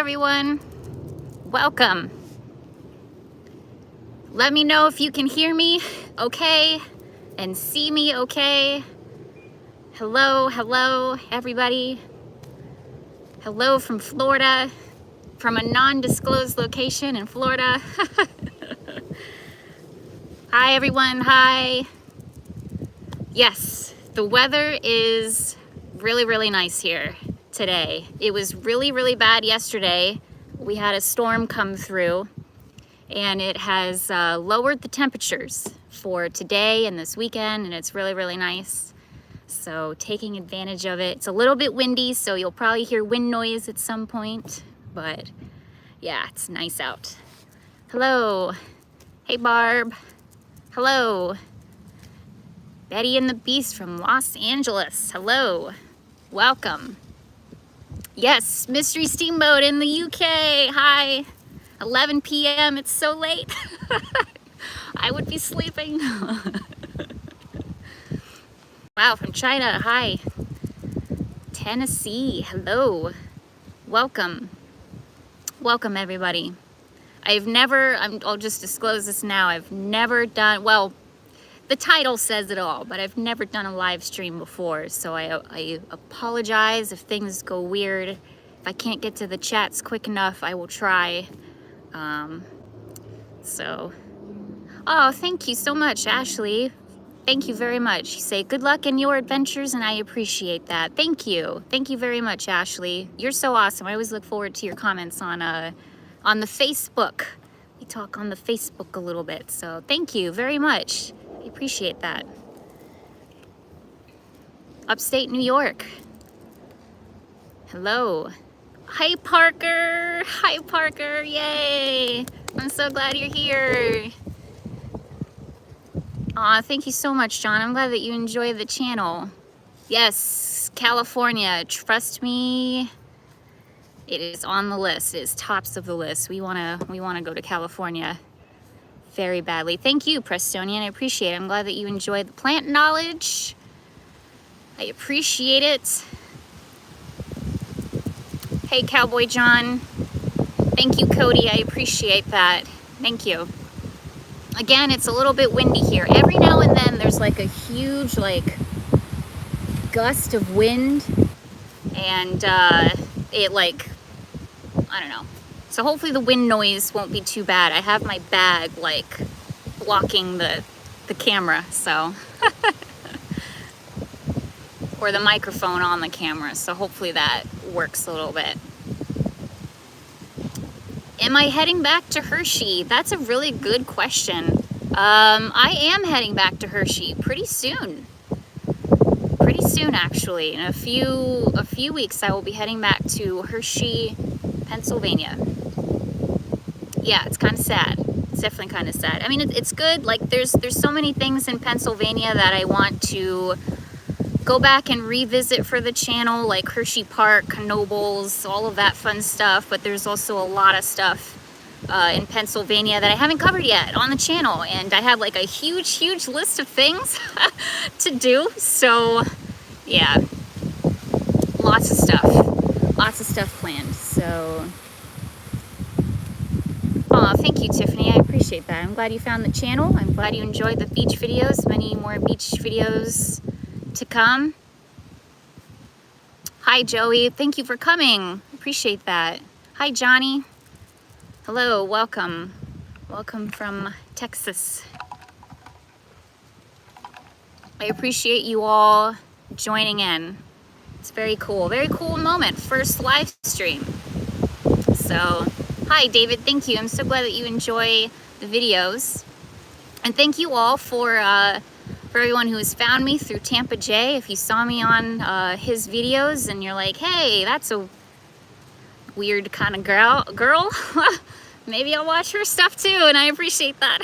everyone. Welcome. Let me know if you can hear me okay and see me okay. Hello, everybody. Hello from Florida, from a non-disclosed location in Florida. Hi, everyone. Hi. Yes, the weather is really nice here today. It was really bad yesterday. We had a storm come through and it has lowered the temperatures for today and this weekend, and it's really nice. So taking advantage of it. It's a little bit windy, so you'll probably hear wind noise at some point, but yeah, it's nice out. Hello. Hey, Barb. Hello. Betty and the Beast from Los Angeles. Hello. Welcome. Yes, Mystery Steamboat in the UK. Hi. 11 p.m. It's so late. I would be sleeping. Wow, from China. Hi. Tennessee. Hello. Welcome. Welcome, everybody. I'll just disclose this now. I've never done, well, the title says it all, but I've never done a live stream before, so I apologize if things go weird. If I can't get to the chats quick enough, I will try. Oh, thank you so much, Ashley. Thank you very much. You say good luck in your adventures, and I appreciate that. Thank you. Thank you very much, Ashley. You're so awesome. I always look forward to your comments on the Facebook. We talk on the Facebook a little bit, so thank you very much. I appreciate that. Upstate New York. Hello. Hi, Parker. Hi, Parker. Yay. I'm so glad you're here. Aw, thank you so much, John. I'm glad that you enjoy the channel. Yes, California. Trust me, it is on the list. It is tops of the list. We wanna go to California very badly. Thank you, Prestonian. I appreciate it. I'm glad that you enjoyed the plant knowledge. I appreciate it. Hey, Cowboy John. Thank you, Cody. I appreciate that. Thank you. Again, it's a little bit windy here. Every now and then there's like a huge gust of wind, and it I don't know. So hopefully the wind noise won't be too bad. I have my bag blocking the camera, so or the microphone on the camera, so hopefully that works a little bit. Am I heading back to Hershey? That's a really good question. I am heading back to Hershey pretty soon. Pretty soon, actually. In a few weeks, I will be heading back to Hershey, Pennsylvania. Yeah, it's kind of sad. It's definitely kind of sad. I mean, it's good. Like, there's so many things in Pennsylvania that I want to go back and revisit for the channel, like Hershey Park, Nobles, all of that fun stuff. But there's also a lot of stuff in Pennsylvania that I haven't covered yet on the channel, and I have like a huge list of things to do. So yeah, lots of stuff planned. So oh, thank you, Tiffany. I appreciate that. I'm glad you found the channel. I'm glad you enjoyed the beach videos. Many more beach videos to come. Hi, Joey. Thank you for coming. Appreciate that. Hi, Johnny. Hello. Welcome. Welcome from Texas. I appreciate you all joining in. It's very cool. Very cool moment. First live stream. So, hi, David. Thank you. I'm so glad that you enjoy the videos. And thank you all for everyone who has found me through Tampa J. If you saw me on his videos and you're like, hey, that's a weird kind of girl, maybe I'll watch her stuff too, and I appreciate that.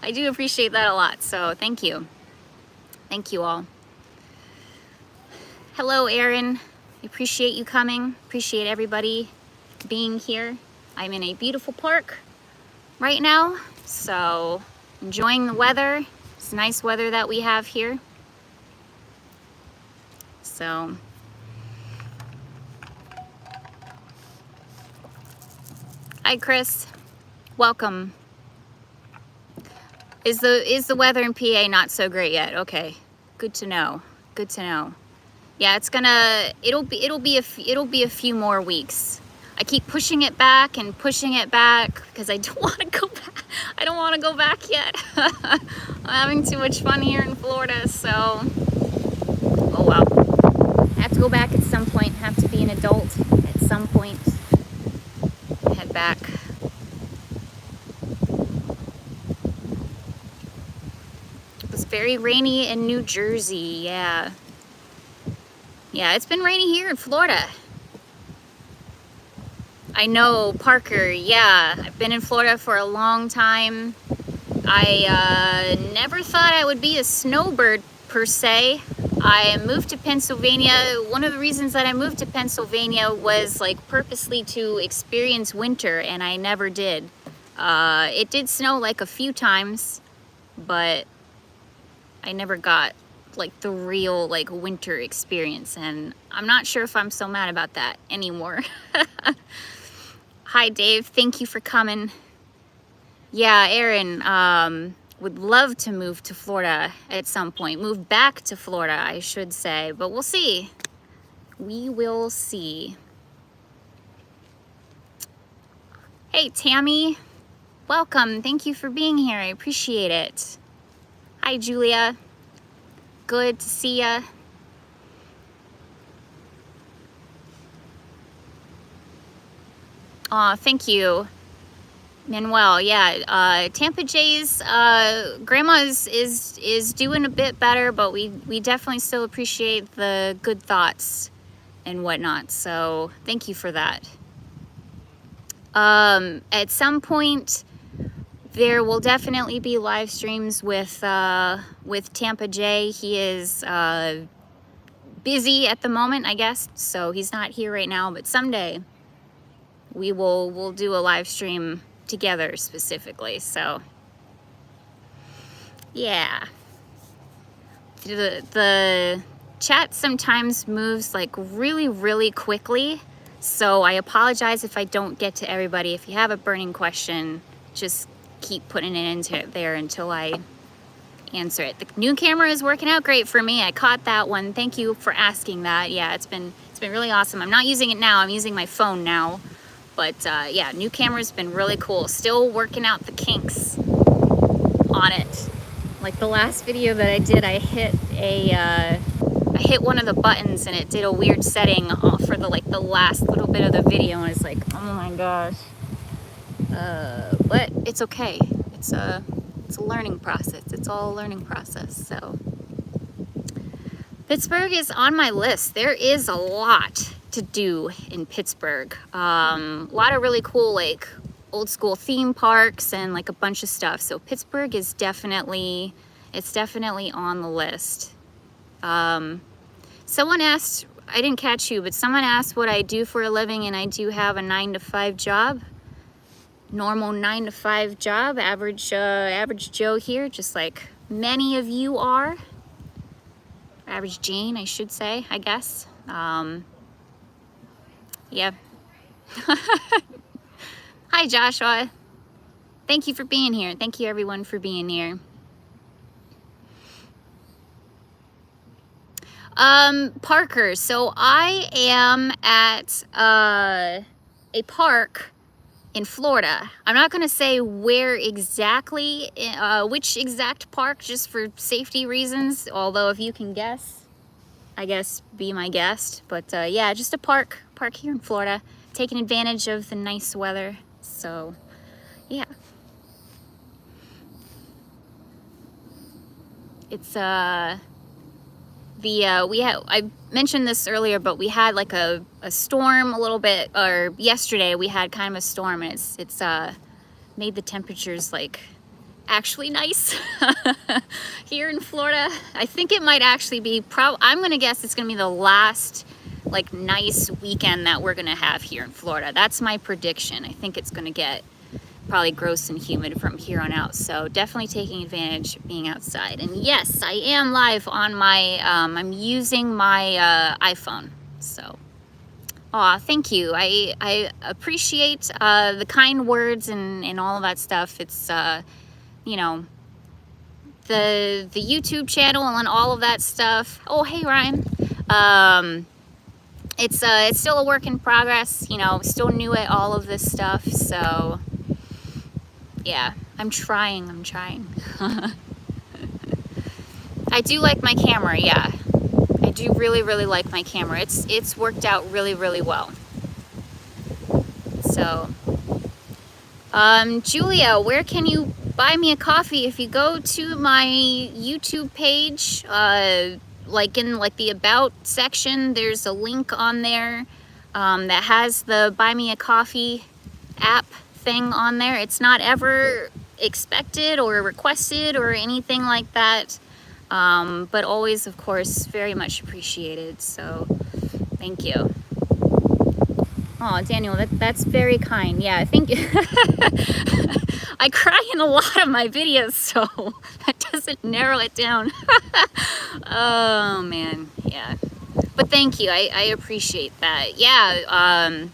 I do appreciate that a lot, so thank you. Thank you all. Hello, Erin. I appreciate you coming. Appreciate everybody being here. I'm in a beautiful park right now, so enjoying the weather. It's nice weather that we have here. So Hi, Chris. Welcome. Is the weather in PA not so great yet? Okay, good to know. Good to know. Yeah, it'll be a few more weeks. I keep pushing it back because I don't want to go back. I don't want to go back yet. I'm having too much fun here in Florida, so oh well. I have to go back at some point. Have to be an adult at some point. Head back. It was very rainy in New Jersey. Yeah. Yeah, it's been rainy here in Florida. I know, Parker, yeah. I've been in Florida for a long time. I never thought I would be a snowbird, per se. I moved to Pennsylvania. One of the reasons that I moved to Pennsylvania was like purposely to experience winter, and I never did. It did snow like a few times, but I never got like the real like winter experience, and I'm not sure if I'm so mad about that anymore. Hi Dave, thank you for coming. Yeah, Aaron, would love to move to Florida at some point. Move back to Florida, I should say, but we'll see. We will see. Hey Tammy, welcome. Thank you for being here. I appreciate it. Hi Julia. Good to see ya. Aw, thank you, Manuel. Yeah, Tampa Jay's grandma is doing a bit better, but we definitely still appreciate the good thoughts and whatnot. So thank you for that. At some point, there will definitely be live streams with Tampa Jay. He is busy at the moment, I guess, so he's not here right now. But someday we'll do a live stream together specifically. So yeah, the chat sometimes moves like really quickly, so I apologize if I don't get to everybody. If you have a burning question, just keep putting it into there until I answer it. The new camera is working out great for me. I caught that one. Thank you for asking that. Yeah, it's been really awesome. I'm not using it now. I'm using my phone now. But yeah, new camera's been really cool. Still working out the kinks on it. Like the last video that I did, I hit one of the buttons and it did a weird setting for the last little bit of the video, and it's like, oh my gosh. But it's okay. It's a learning process. It's all a learning process. So Pittsburgh is on my list. There is a lot to do in Pittsburgh. A lot of really cool like old school theme parks and like a bunch of stuff. So Pittsburgh is definitely on the list. Someone asked, I didn't catch you, but someone asked what I do for a living, and I do have a 9-to-5 job. Normal 9-to-5 job, average Joe here, just like many of you are. Average Jane, I should say, I guess. Yeah. Hi, Joshua. Thank you for being here. Thank you, everyone, for being here. Parker. So I am at a park in Florida. I'm not going to say where exactly, which exact park, just for safety reasons. Although if you can guess, I guess be my guest. But yeah, just a park here in Florida, taking advantage of the nice weather. So yeah, it's I mentioned this earlier, but we had like a storm a little bit, or yesterday we had kind of a storm, and it's made the temperatures like actually nice here in Florida. I think it might actually be I'm gonna guess it's gonna be the last like nice weekend that we're gonna have here in Florida. That's my prediction. I think it's gonna get probably gross and humid from here on out, so definitely taking advantage of being outside. And yes, I am live on my I'm using my iPhone, so Aw, thank you. I appreciate the kind words and all of that stuff. It's you know, the YouTube channel and all of that stuff. Oh, hey Ryan. It's still a work in progress, you know, still new at all of this stuff, so yeah, I'm trying. I do like my camera, yeah. I do really like my camera. It's worked out really well. So, Julia, where can you buy me a coffee? If you go to my YouTube page, like in the about section, there's a link on there that has the buy me a coffee app thing on there. It's not ever expected or requested or anything like that, but always, of course, very much appreciated. So thank you. Oh, Daniel, that's very kind. Yeah, I think I cry in a lot of my videos, so that doesn't narrow it down. Oh man, yeah. But thank you. I appreciate that. Yeah,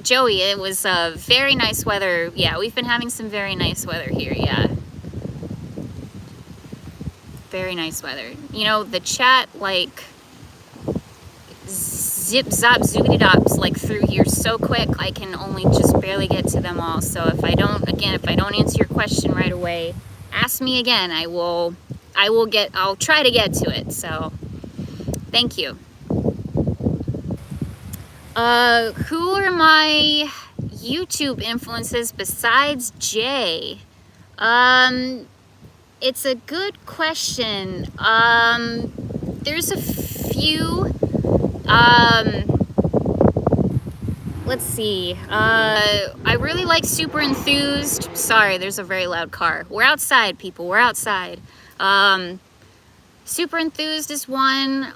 Joey, it was very nice weather. Yeah, we've been having some very nice weather here. Yeah. Very nice weather. You know, the chat, like, zip zop zoopity dops like through here so quick, I can only just barely get to them all. So if I don't answer your question right away, ask me again. I'll try to get to it. So thank you. Who are my YouTube influences besides Jay? It's a good question. There's a few. Let's see. I really like Super Enthused. Sorry, there's a very loud car. We're outside, people. We're outside. Super Enthused is one.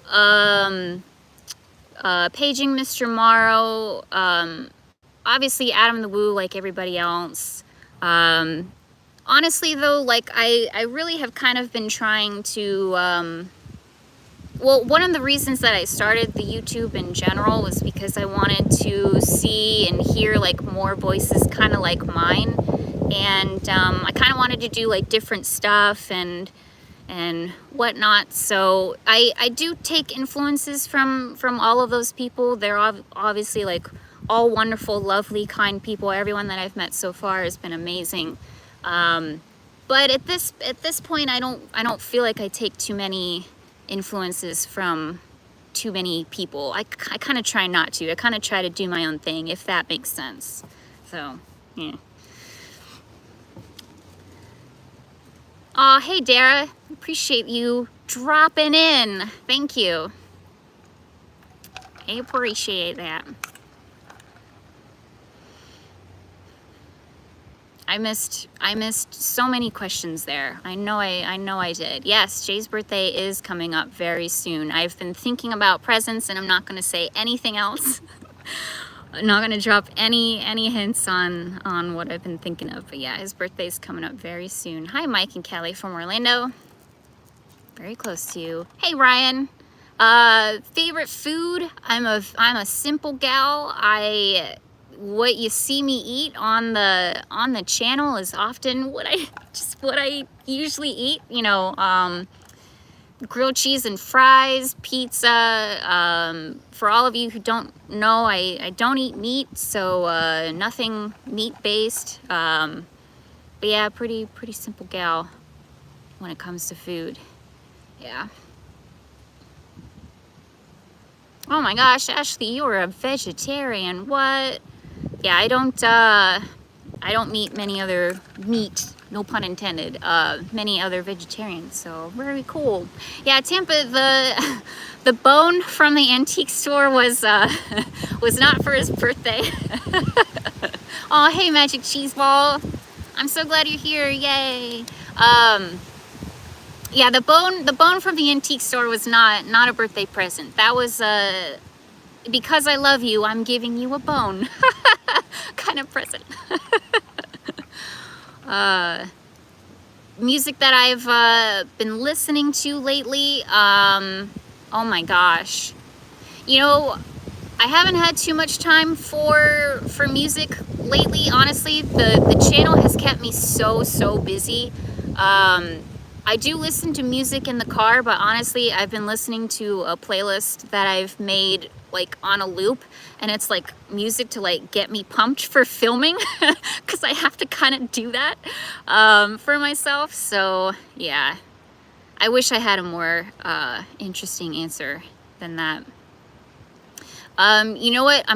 Paging Mr. Morrow. Obviously Adam the Woo, like everybody else. Honestly, though, like I really have kind of been trying to. Well, one of the reasons that I started the YouTube in general was because I wanted to see and hear like more voices kind of like mine, and I kind of wanted to do like different stuff and whatnot. So I do take influences from all of those people. They're obviously like all wonderful, lovely, kind people. Everyone that I've met so far has been amazing. But at this point, I don't feel like I take too many influences from too many people. I kind of try not to. I kind of try to do my own thing, if that makes sense. So, yeah. Aw, hey Dara, appreciate you dropping in. Thank you. I appreciate that. I missed so many questions there. I know I did. Yes, Jay's birthday is coming up very soon. I've been thinking about presents, and I'm not going to say anything else. I'm not going to drop any hints on what I've been thinking of. But yeah, his birthday's coming up very soon. Hi, Mike and Kelly from Orlando. Very close to you. Hey, Ryan. Favorite food? I'm a simple gal. What you see me eat on the channel is often what I usually eat. You know, grilled cheese and fries, pizza. For all of you who don't know, I don't eat meat, so nothing meat based. But yeah, pretty simple gal when it comes to food. Yeah. Oh my gosh, Ashley, you're a vegetarian. What? Yeah, I don't meet many other no pun intended, many other vegetarians, so very cool. Yeah, Tampa, the bone from the antique store was not for his birthday. Oh, hey, Magic Cheese Ball. I'm so glad you're here, yay. Yeah, the bone from the antique store was not a birthday present. That was because I love you, I'm giving you a bone kind of present. Music that I've been listening to lately, oh my gosh. You know, I haven't had too much time for music lately. Honestly, the channel has kept me so busy. I do listen to music in the car, but honestly, I've been listening to a playlist that I've made like on a loop, and it's like music to like get me pumped for filming because I have to kind of do that for myself. So yeah, I wish I had a more interesting answer than that. You know what?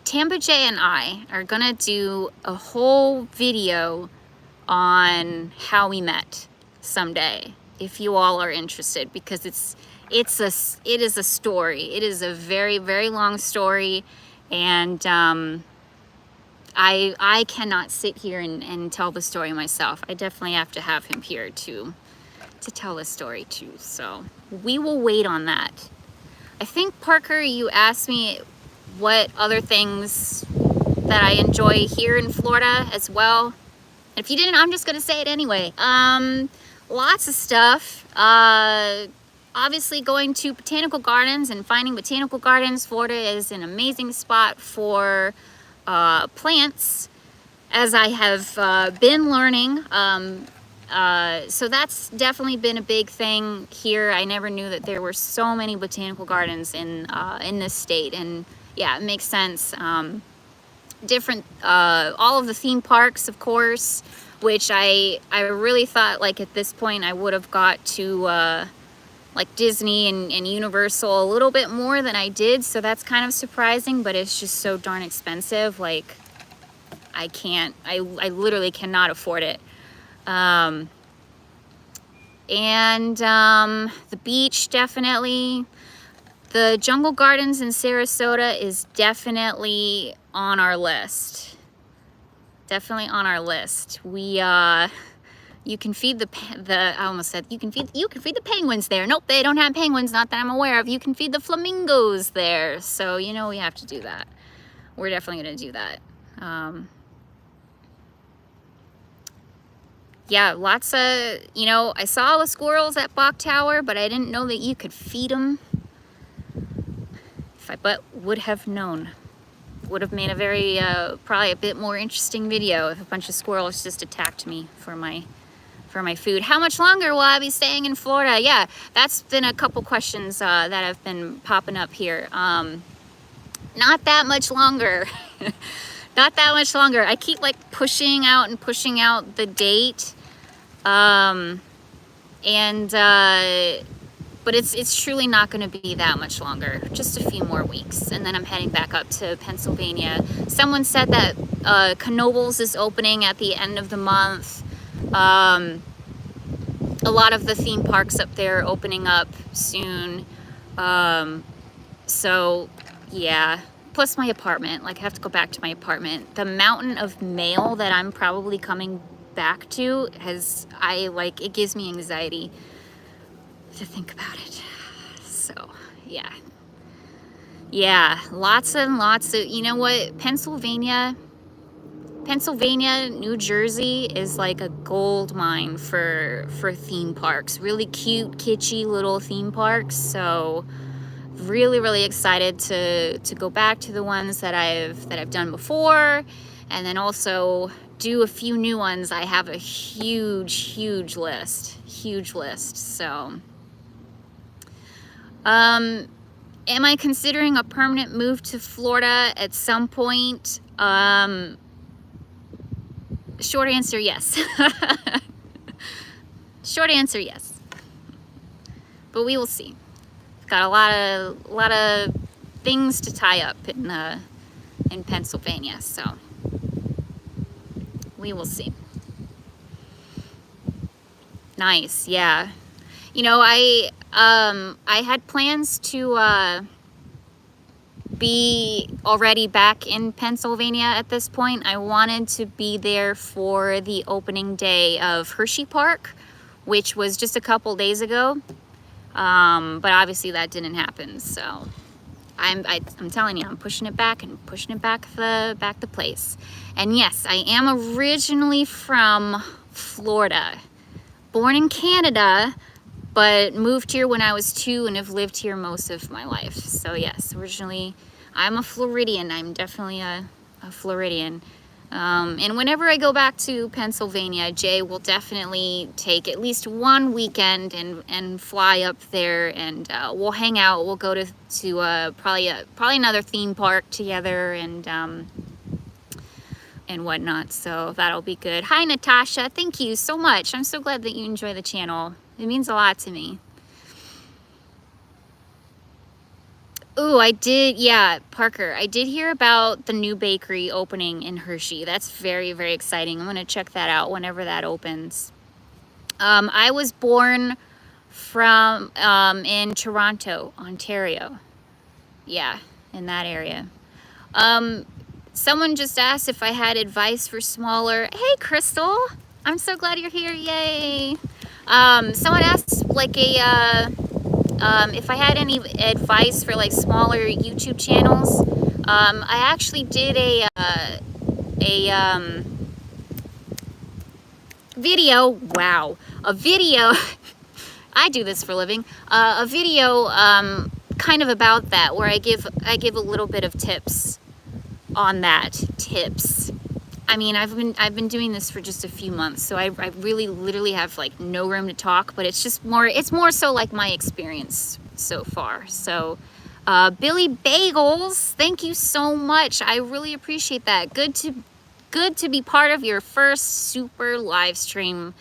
Tampa J and I are gonna do a whole video on how we met someday, if you all are interested, because it is a story. It is a very long story, and I cannot sit here and tell the story myself. I definitely have to have him here to tell the story too. So we will wait on that. I think, Parker, you asked me what other things that I enjoy here in Florida as well. And if you didn't, I'm just gonna say it anyway. Lots of stuff. Obviously going to botanical gardens and finding botanical gardens. Florida is an amazing spot for plants, as I have been learning. So that's definitely been a big thing here. I never knew that there were so many botanical gardens in this state, and yeah, it makes sense. Different, all of the theme parks, of course, which I really thought, like, at this point I would have got to like Disney and Universal a little bit more than I did, so that's kind of surprising, but it's just so darn expensive. Like, I literally cannot afford it. The beach, definitely. The Jungle Gardens in Sarasota is definitely on our list. Definitely on our list. You can feed I almost said you can feed the penguins there. Nope, they don't have penguins, not that I'm aware of. You can feed the flamingos there. So, you know, we have to do that. We're definitely going to do that. Yeah, lots of, you know, I saw the squirrels at Bok Tower, but I didn't know that you could feed them. If I but would have known, would have made a very, probably a bit more interesting video if a bunch of squirrels just attacked me for my food. How much longer will I be staying in Florida? Yeah, that's been a couple questions that have been popping up here. Not that much longer. Not that much longer. I keep like pushing out the date. But it's truly not going to be that much longer. Just a few more weeks, and then I'm heading back up to Pennsylvania. Someone said that Knoebels is opening at the end of the month. A lot of the theme parks up there are opening up soon. So yeah. Plus my apartment, like I have to go back to my apartment. The mountain of mail that I'm probably coming back to it gives me anxiety to think about it. So yeah. Yeah, lots and lots of, you know what, Pennsylvania, New Jersey is like a gold mine for theme parks. Really cute, kitschy little theme parks. So really excited to go back to the ones that I've done before, and then also do a few new ones. I have a huge list. So am I considering a permanent move to Florida at some point? Short answer, yes. Short answer, yes. But we will see. Got a lot of things to tie up in Pennsylvania, so we will see. Nice, yeah. You know, I had plans to be already back in Pennsylvania at this point. I wanted to be there for the opening day of Hershey Park, which was just a couple days ago. But obviously that didn't happen, so I'm telling you, I'm pushing it back the place. And yes, I am originally from Florida, born in Canada, but moved here when I was 2 and have lived here most of my life. So yes, originally I'm a Floridian. I'm definitely a Floridian. And whenever I go back to Pennsylvania, Jay will definitely take at least one weekend and fly up there, and we'll hang out. We'll go to probably another theme park together and whatnot. So that'll be good. Hi, Natasha. Thank you so much. I'm so glad that you enjoy the channel. It means a lot to me. Ooh, I did, yeah, Parker, I did hear about the new bakery opening in Hershey. That's very, very exciting. I'm going to check that out whenever that opens. I was born from in Toronto, Ontario. Yeah, in that area. Someone just asked if I had advice for smaller. Hey, Crystal, I'm so glad you're here. Yay. Someone asked like if I had any advice for like smaller YouTube channels. I actually did a video. Wow, a video. I do this for a living. A video kind of about that, where I give a little bit of tips on that. Tips. I mean, I've been doing this for just a few months, so I really literally have like no room to talk, but it's more so like my experience so far. So Billy Bagels, thank you so much. I really appreciate that. Good to be part of your first super live stream.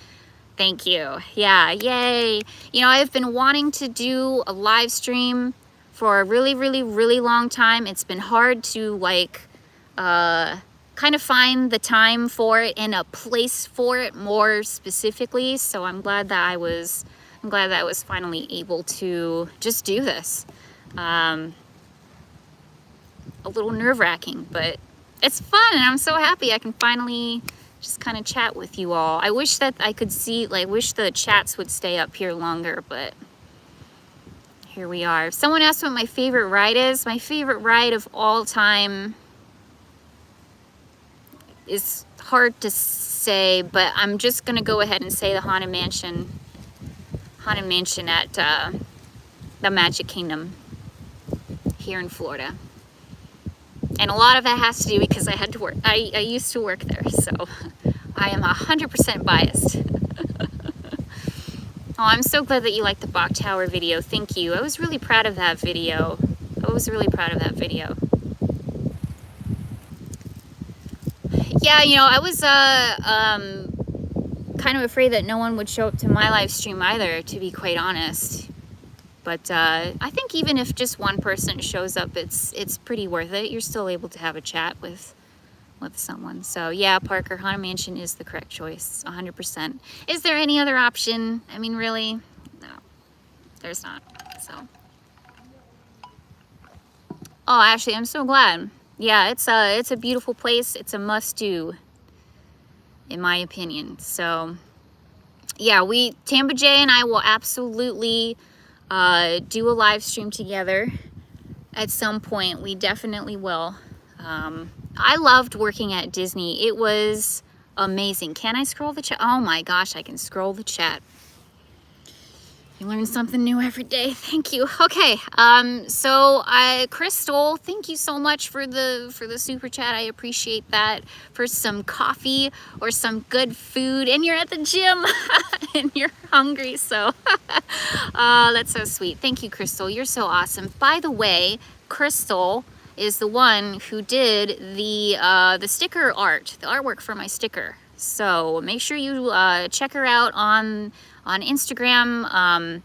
Thank you. Yeah, yay. You know, I've been wanting to do a live stream for a really, really, really long time. It's been hard to like kind of find the time for it and a place for it more specifically. So I'm glad that I was finally able to just do this. A little nerve-wracking, but it's fun, and I'm so happy I can finally just kind of chat with you all. I wish that I could see, like, wish the chats would stay up here longer, but here we are. If someone asked what my favorite ride is, my favorite ride of all time is hard to say, but I'm just gonna go ahead and say the Haunted Mansion at the Magic Kingdom here in Florida. And a lot of that has to do because I had to work. I used to work there, so I am 100% biased. Oh, I'm so glad that you liked the Bok Tower video. Thank you. I was really proud of that video. Yeah, you know, I was kind of afraid that no one would show up to my live stream either, to be quite honest. But I think even if just one person shows up, it's pretty worth it. You're still able to have a chat with someone. So yeah, Parker, Haunted Mansion is the correct choice, 100%. Is there any other option? I mean, really? No, there's not. So. Oh, actually, I'm so glad. Yeah, it's a beautiful place. It's a must-do, in my opinion. So, yeah, Tamba J and I will absolutely do a live stream together at some point. We definitely will. I loved working at Disney. It was amazing. Can I scroll the chat? Oh my gosh, I can scroll the chat. You learn something new every day. Thank you. Okay, so Crystal, thank you so much for the super chat. I appreciate that. For some coffee or some good food, and you're at the gym and you're hungry, so that's so sweet. Thank you, Crystal. You're so awesome. By the way, Crystal is the one who did the sticker art, the artwork for my sticker. So make sure you check her out on Instagram.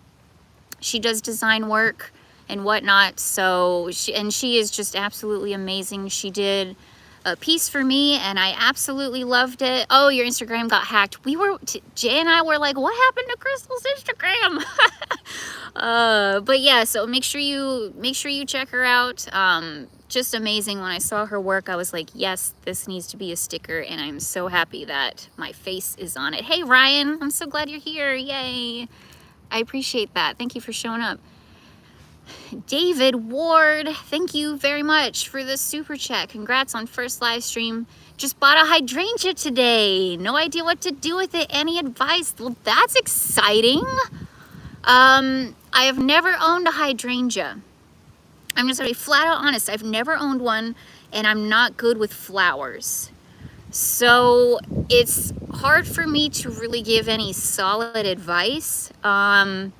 She does design work and whatnot, so she is just absolutely amazing. She did a piece for me and I absolutely loved it. Oh, your Instagram got hacked. Jay and I were like, what happened to Crystal's Instagram? But yeah, so make sure you check her out. Just amazing. When I saw her work, I was like, yes, this needs to be a sticker, and I'm so happy that my face is on it. Hey, Ryan, I'm so glad you're here. Yay. I appreciate that. Thank you for showing up. David Ward, thank you very much for the super chat. Congrats on first live stream. Just bought a hydrangea today. No idea what to do with it. Any advice? Well, that's exciting. I have never owned a hydrangea. I'm just gonna be flat out honest. I've never owned one, and I'm not good with flowers. So it's hard for me to really give any solid advice. But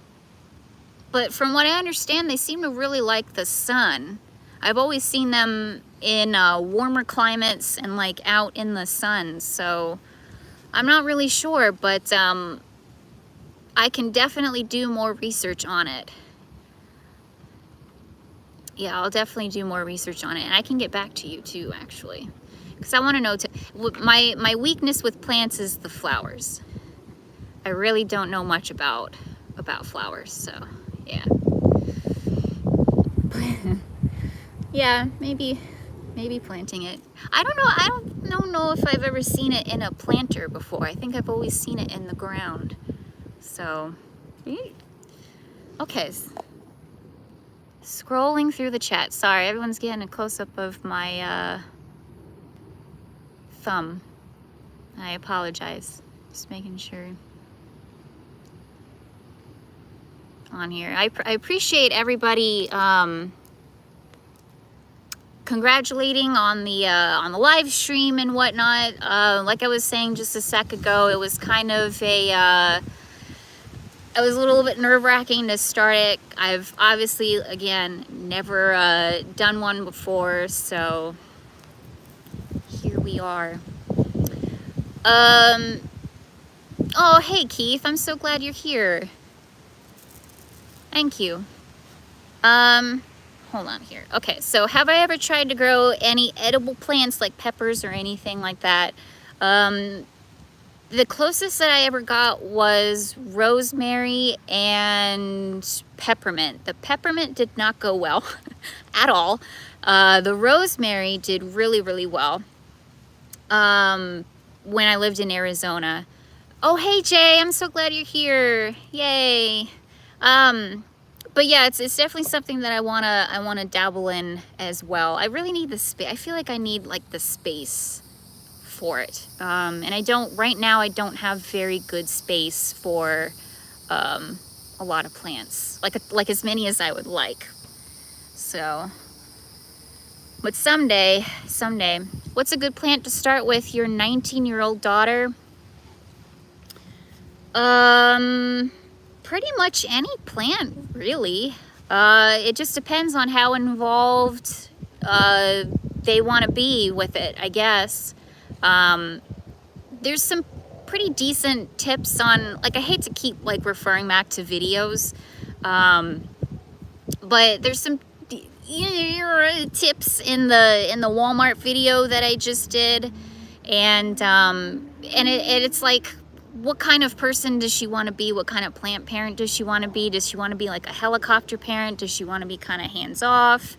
from what I understand, they seem to really like the sun. I've always seen them in warmer climates and like out in the sun. So I'm not really sure, but I can definitely do more research on it. Yeah, I'll definitely do more research on it, and I can get back to you too, actually, because I want to know. My weakness with plants is the flowers. I really don't know much about flowers, so yeah. Yeah, maybe planting it. I don't know. I don't know if I've ever seen it in a planter before. I think I've always seen it in the ground. So, okay. Scrolling through the chat. Sorry, everyone's getting a close-up of my thumb. I apologize. Just making sure. On here. I appreciate everybody congratulating on the live stream and whatnot. Like I was saying just a sec ago, it was kind of it was a little bit nerve-wracking to start it. I've obviously, again, never done one before, so here we are. Oh, hey Keith, I'm so glad you're here. Thank you. Hold on here. Okay, so have I ever tried to grow any edible plants like peppers or anything like that? The closest that I ever got was rosemary and peppermint. The peppermint did not go well at all. The rosemary did really, really well when I lived in Arizona. Oh, hey Jay, I'm so glad you're here. Yay. But yeah, it's definitely something that I wanna dabble in as well. I really need the space. I feel like I need like the space for it, and right now I don't have very good space for a lot of plants, like as many as I would like. So, but someday, what's a good plant to start with your 19-year-old daughter? Pretty much any plant, really. It just depends on how involved they want to be with it, I guess. There's some pretty decent tips on, like, I hate to keep like referring back to videos, but there's some tips in the Walmart video that I just did, and it's like, what kind of person does she want to be? What kind of plant parent does she want to be? Does she want to be like a helicopter parent? Does she want to be kind of hands-off?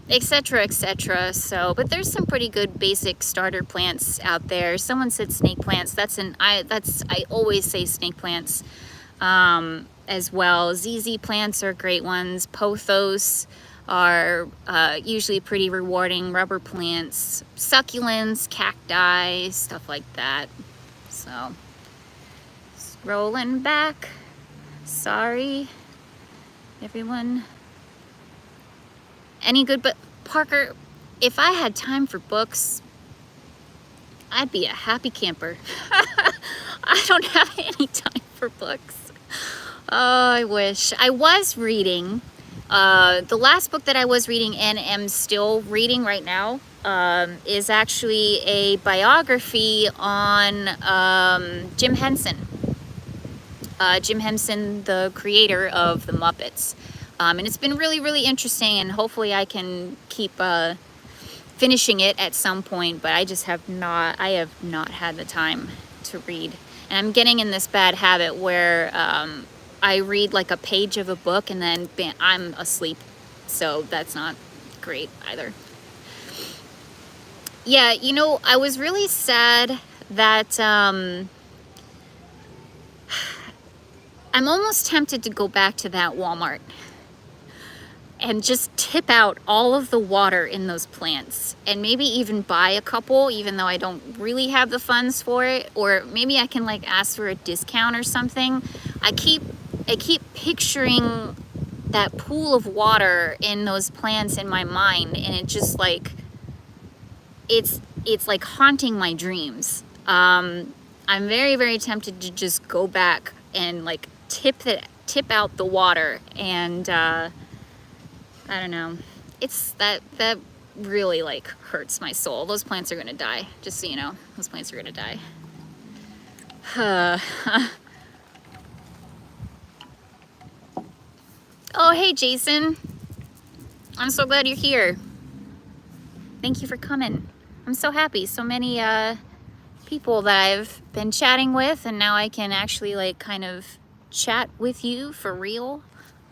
Etc, etc. So, but there's some pretty good basic starter plants out there. Someone said snake plants. I always say snake plants as well. ZZ plants are great ones. Pothos are usually pretty rewarding. Rubber plants, succulents, cacti, stuff like that. So, scrolling back. Sorry, everyone. Any good, but Parker, if I had time for books, I'd be a happy camper. I don't have any time for books. Oh, I wish. I was reading, the last book that I was reading and am still reading right now is actually a biography on Jim Henson. Jim Henson, the creator of the Muppets. And it's been really, really interesting, and hopefully I can keep finishing it at some point, but I have not had the time to read. And I'm getting in this bad habit where I read like a page of a book and then bam, I'm asleep. So that's not great either. Yeah, you know, I was really sad that I'm almost tempted to go back to that Walmart and just tip out all of the water in those plants, and maybe even buy a couple, even though I don't really have the funds for it, or maybe I can like ask for a discount or something. I keep picturing that pool of water in those plants in my mind, and it just like it's like haunting my dreams. I'm very, very tempted to just go back and like tip out the water, and I don't know. It's that really like hurts my soul. Those plants are gonna die, just so you know. Those plants are gonna die. Oh, hey, Jason. I'm so glad you're here. Thank you for coming. I'm so happy. So many people that I've been chatting with, and now I can actually like kind of chat with you for real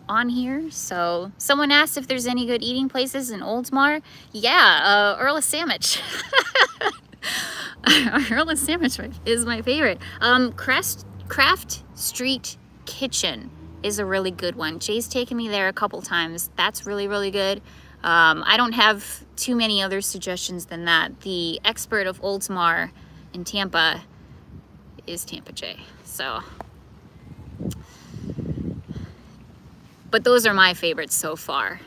on here. So someone asked if there's any good eating places in Oldsmar. Yeah, Earl of Sandwich. Earl of Sandwich is my favorite. Craft Street Kitchen is a really good one. Jay's taken me there a couple times. That's really, really good. I don't have too many other suggestions than that. The expert of Oldsmar in Tampa is Tampa Jay. So, but those are my favorites so far,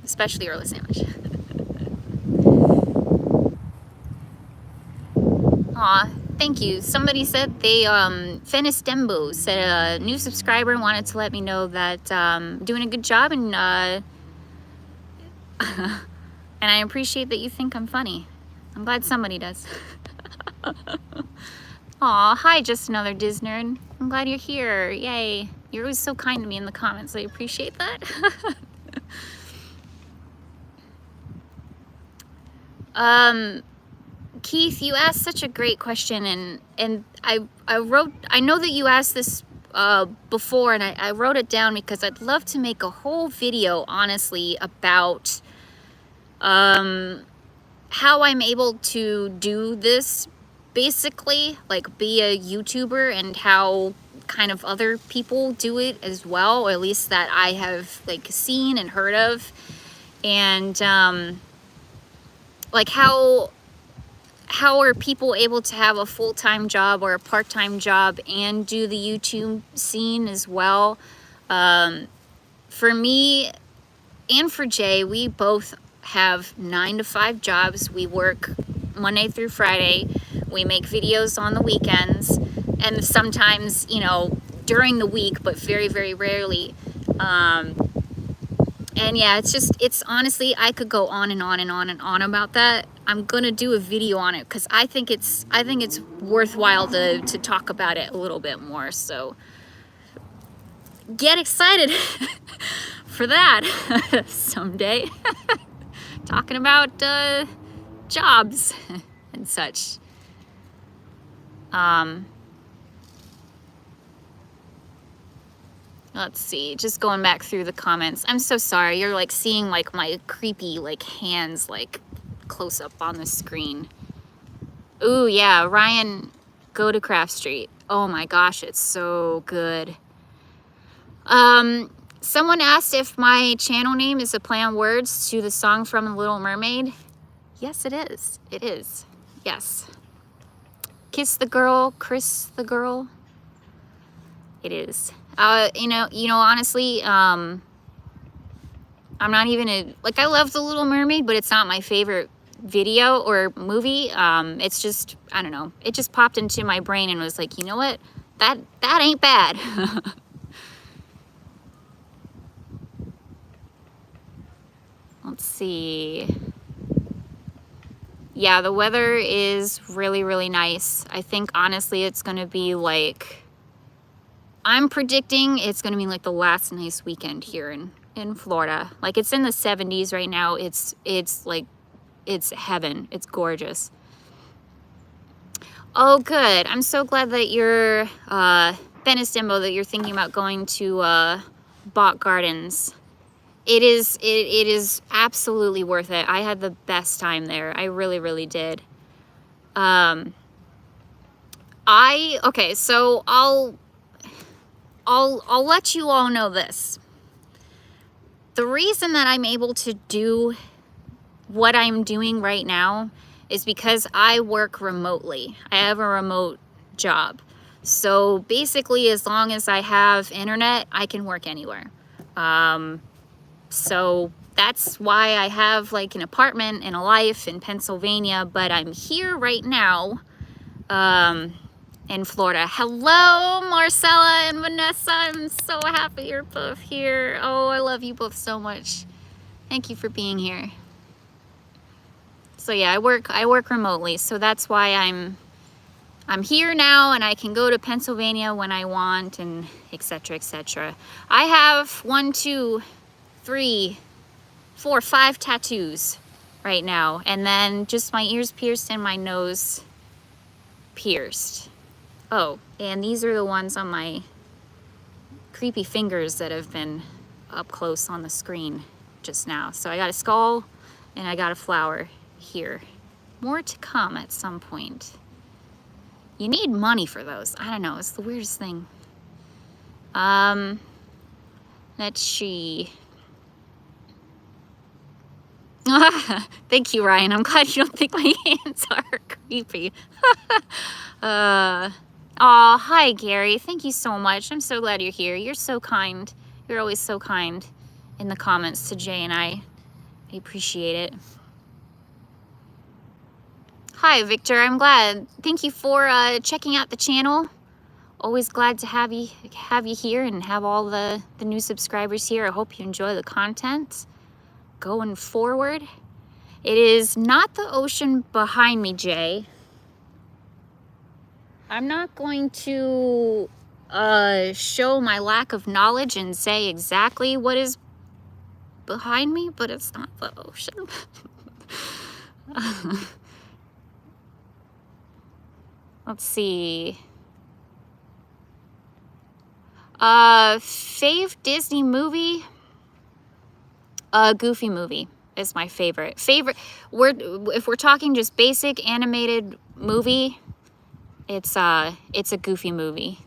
especially Earl of Sandwich. Aw, thank you. Somebody said they, Fennis Dembo said a new subscriber wanted to let me know that I'm doing a good job, and and I appreciate that you think I'm funny. I'm glad somebody does. Aw, hi, just another Disnerd. I'm glad you're here. Yay. You're always so kind to me in the comments. I appreciate that. Keith, you asked such a great question, and I know that you asked this before, and I wrote it down because I'd love to make a whole video, honestly, about how I'm able to do this, basically, like be a YouTuber, and how kind of other people do it as well, or at least that I have like seen and heard of, and like how are people able to have a full-time job or a part-time job and do the YouTube scene as well? For me and for Jay, we both have 9 to 5 jobs. We work Monday through Friday. We make videos on the weekends, and sometimes, you know, during the week, but very, very rarely. And yeah, it's honestly, I could go on and on and on and on about that. I'm gonna do a video on it because I think it's worthwhile to talk about it a little bit more. So get excited for that someday. Talking about jobs and such. Let's see, just going back through the comments. I'm so sorry, you're like seeing like my creepy like hands like close up on the screen. Ooh, yeah, Ryan, go to Craft Street. Oh my gosh, it's so good. Someone asked if my channel name is a play on words to the song from The Little Mermaid. Yes, it is. It is. Yes. Kiss the girl, Chris the girl. It is. You know, honestly, I'm not even like, I love The Little Mermaid, but it's not my favorite video or movie. It's just, I don't know, it just popped into my brain and was like, you know what, that ain't bad. Let's see. Yeah, the weather is really, really nice. I think honestly it's gonna be like, I'm predicting it's gonna be like the last nice weekend here in Florida. Like, it's in the 70s right now. It's like, it's heaven. It's gorgeous. Oh, good. I'm so glad that you're, Venice Dimbo, that you're thinking about going to Bach Gardens. It is absolutely worth it. I had the best time there. I really, really did. Okay, so I'll let you all know this. The reason that I'm able to do what I'm doing right now is because I work remotely. I have a remote job. So basically, as long as I have internet, I can work anywhere. So that's why I have like an apartment and a life in Pennsylvania, but I'm here right now in Florida. Hello, Marcella and Vanessa. I'm so happy you're both here. Oh, I love you both so much. Thank you for being here. So yeah, I work remotely, so that's why I'm here now, and I can go to Pennsylvania when I want, and etc. etc. I have 1, 2, 3, 4, 5 tattoos right now, and then just my ears pierced and my nose pierced. Oh, and these are the ones on my creepy fingers that have been up close on the screen just now. So I got a skull and I got a flower here. More to come at some point. You need money for those. I don't know, it's the weirdest thing. Let's see. Thank you, Ryan. I'm glad you don't think my hands are creepy. Aw, hi, Gary. Thank you so much. I'm so glad you're here. You're so kind. You're always so kind in the comments to Jay and I. I appreciate it. Hi, Victor. I'm glad. Thank you for checking out the channel. Always glad to have you here and have all the new subscribers here. I hope you enjoy the content going forward. It is not the ocean behind me, Jay. I'm not going to show my lack of knowledge and say exactly what is behind me, but it's not the ocean. Let's see. Fave Disney movie? Goofy movie is my favorite. If we're talking just basic animated movie, it's a Goofy movie.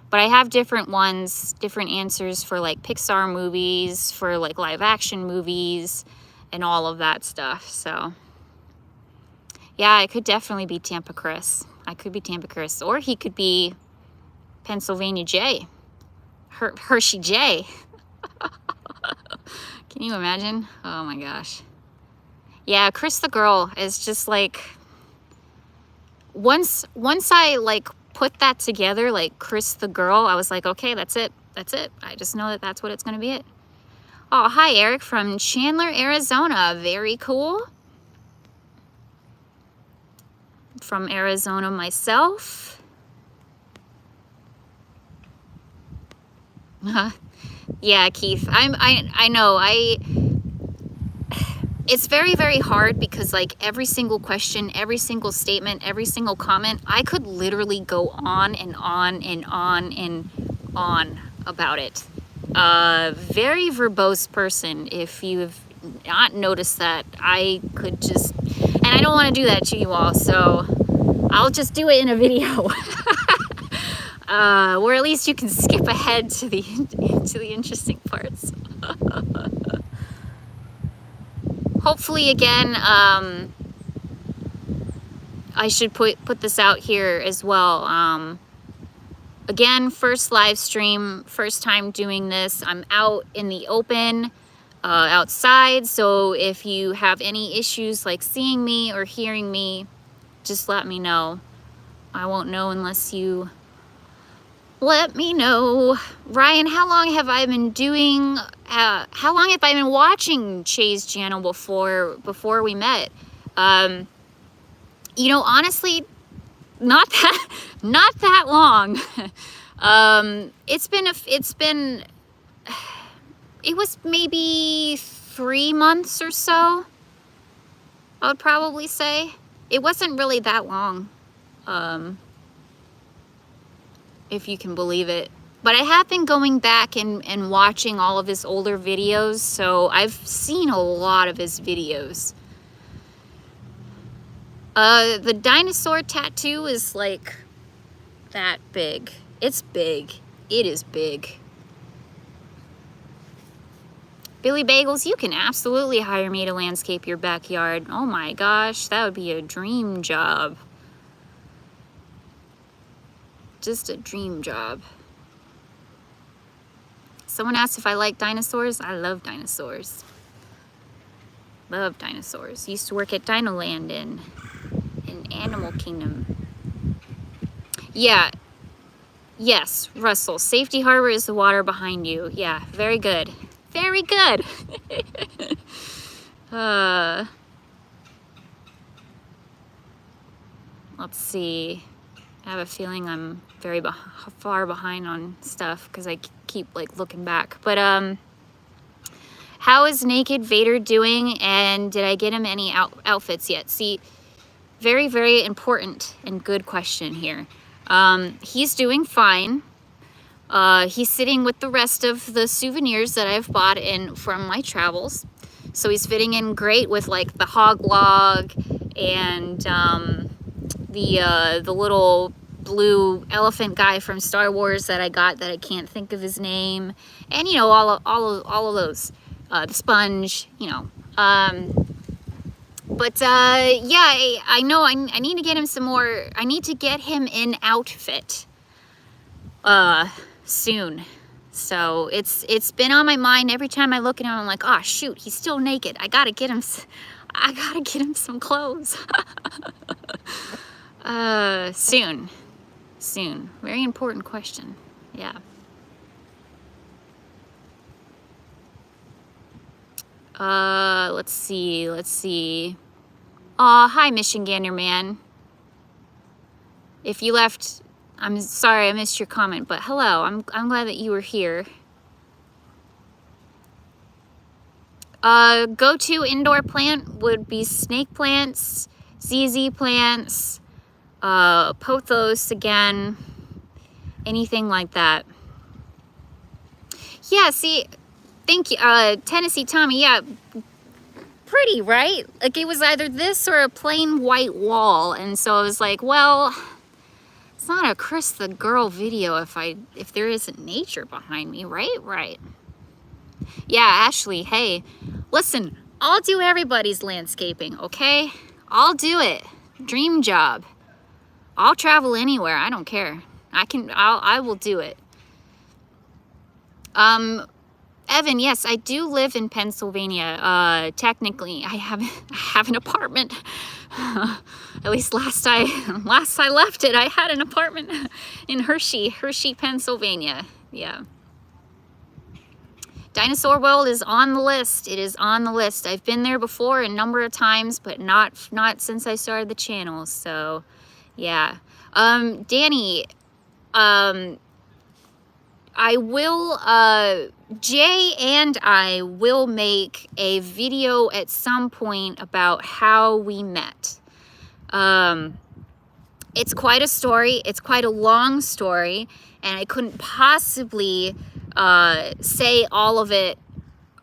But I have different ones, different answers for like Pixar movies, for like live action movies, and all of that stuff. So yeah, I could definitely be Tampa Chris. I could be Tampa Chris, or he could be Pennsylvania Jay, Hershey Jay. Can you imagine? Oh my gosh. Yeah, Chris the girl is just like, once I like put that together, like Chris the girl, I was like, okay, that's it. I just know that that's what it's gonna be it. Oh, hi Eric from Chandler, Arizona. Very cool. From Arizona myself. Yeah, Keith. I know. It's very, very hard because like every single question, every single statement, every single comment, I could literally go on and on and on and on about it. Very verbose person. If you've not noticed that, I could just, and I don't want to do that to you all, so I'll just do it in a video. Or at least you can skip ahead to the interesting parts. Hopefully, again, I should put this out here as well. Again, first live stream, first time doing this. I'm out in the open, outside. So if you have any issues like seeing me or hearing me, just let me know. I won't know unless you let me know. Ryan, how long have I been doing, how long have I been watching Shay's channel before we met? You know, honestly, not that long. It was maybe 3 months or so, I would probably say. It wasn't really that long. If you can believe it. But I have been going back and watching all of his older videos, so I've seen a lot of his videos. The dinosaur tattoo is like that big. It's big. It is big. Billy Bagels, you can absolutely hire me to landscape your backyard. Oh my gosh, that would be a dream job. just a dream job. Someone asked if I like dinosaurs. I love dinosaurs. Love dinosaurs. Used to work at Dino Land in Animal Kingdom. Yeah. Yes, Russell. Safety Harbor is the water behind you. Yeah, very good. Very good. Let's see. I have a feeling I'm very far behind on stuff because I keep like looking back. But how is Naked Vader doing, and did I get him any outfits yet? See, very, very important and good question here. He's doing fine. He's sitting with the rest of the souvenirs that I've bought in from my travels. So he's fitting in great with like the hog log and the little blue elephant guy from Star Wars that I got that I can't think of his name, and you know, all of those, the sponge, you know. But yeah, I know I need to get him some more. I need to get him an outfit soon. So it's been on my mind every time I look at him. I'm like, oh shoot, he's still naked. I gotta get him some clothes. Soon. Very important question. Yeah. Let's see. Aw, hi, Michigander man. If you left, I'm sorry I missed your comment, but hello, I'm glad that you were here. Go-to indoor plant would be snake plants, ZZ plants, pothos again, anything like that. Yeah, see, thank you, Tennessee Tommy, yeah, pretty, right? Like it was either this or a plain white wall, and so I was like, well, it's not a Chris the Girl video if there isn't nature behind me, right? Right. Yeah, Ashley, hey, listen, I'll do everybody's landscaping, okay? I'll do it. Dream job. I'll travel anywhere, I don't care. I will do it. Evan, yes, I do live in Pennsylvania. Technically, I have an apartment. At least last I left it, I had an apartment in Hershey, Pennsylvania. Yeah. Dinosaur World is on the list. It is on the list. I've been there before a number of times, but not since I started the channel. So, yeah. Danny, I will, Jay and I will make a video at some point about how we met. It's quite a story. It's quite a long story, and I couldn't possibly say all of it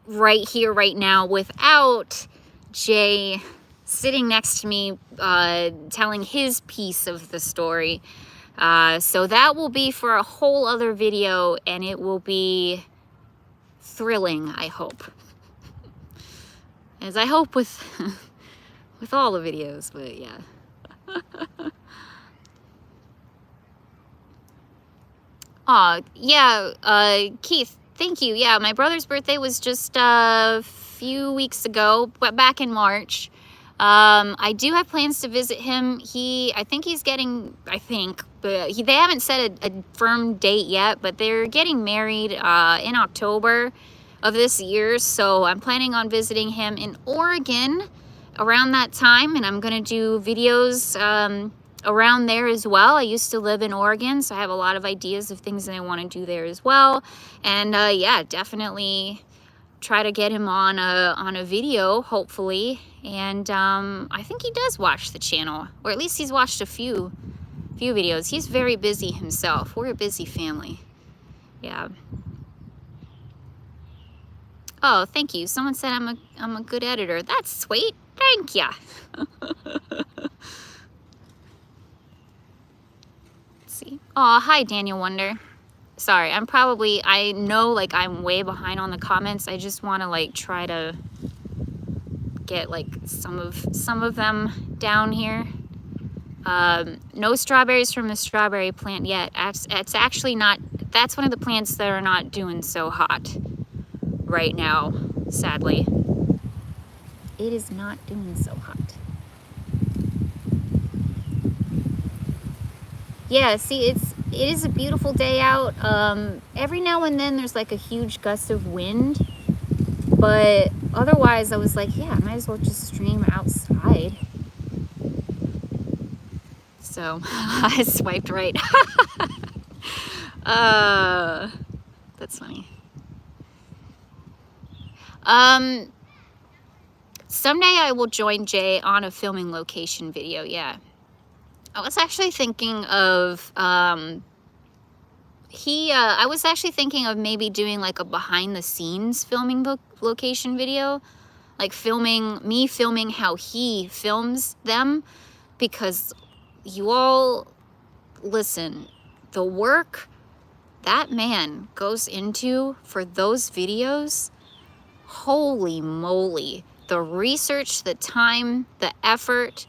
right here, right now, without Jay sitting next to me telling his piece of the story. So that will be for a whole other video, and it will be thrilling, I hope. As I hope with with all the videos, but yeah. Aw, yeah, Keith, thank you. Yeah, my brother's birthday was just a few weeks ago, but back in March. I do have plans to visit him. I think he's getting, but they haven't set a firm date yet, but they're getting married in October of this year. So I'm planning on visiting him in Oregon around that time, and I'm going to do videos around there as well. I used to live in Oregon, so I have a lot of ideas of things that I want to do there as well. And yeah, definitely try to get him on a video, hopefully. And I think he does watch the channel, or at least he's watched a few videos. He's very busy himself. We're a busy family. Yeah. Oh, thank you. Someone said I'm a good editor. That's sweet. Thank ya. Let's see. Oh, hi, Daniel Wonder. Sorry, I know like I'm way behind on the comments. I just want to like try to get like some of them down here. No strawberries from the strawberry plant yet. It's actually not, that's one of the plants that are not doing so hot right now, sadly. It is not doing so hot. Yeah, see, it is a beautiful day out. Every now and then there's like a huge gust of wind, but otherwise I was like, yeah, I might as well just stream outside. So I swiped right. That's funny. Someday I will join Jay on a filming location video. Yeah, I was actually thinking of I was actually thinking of maybe doing like a behind the scenes filming location video, like filming how he films them, because you all listen, the work that man goes into for those videos, holy moly, the research, the time, the effort,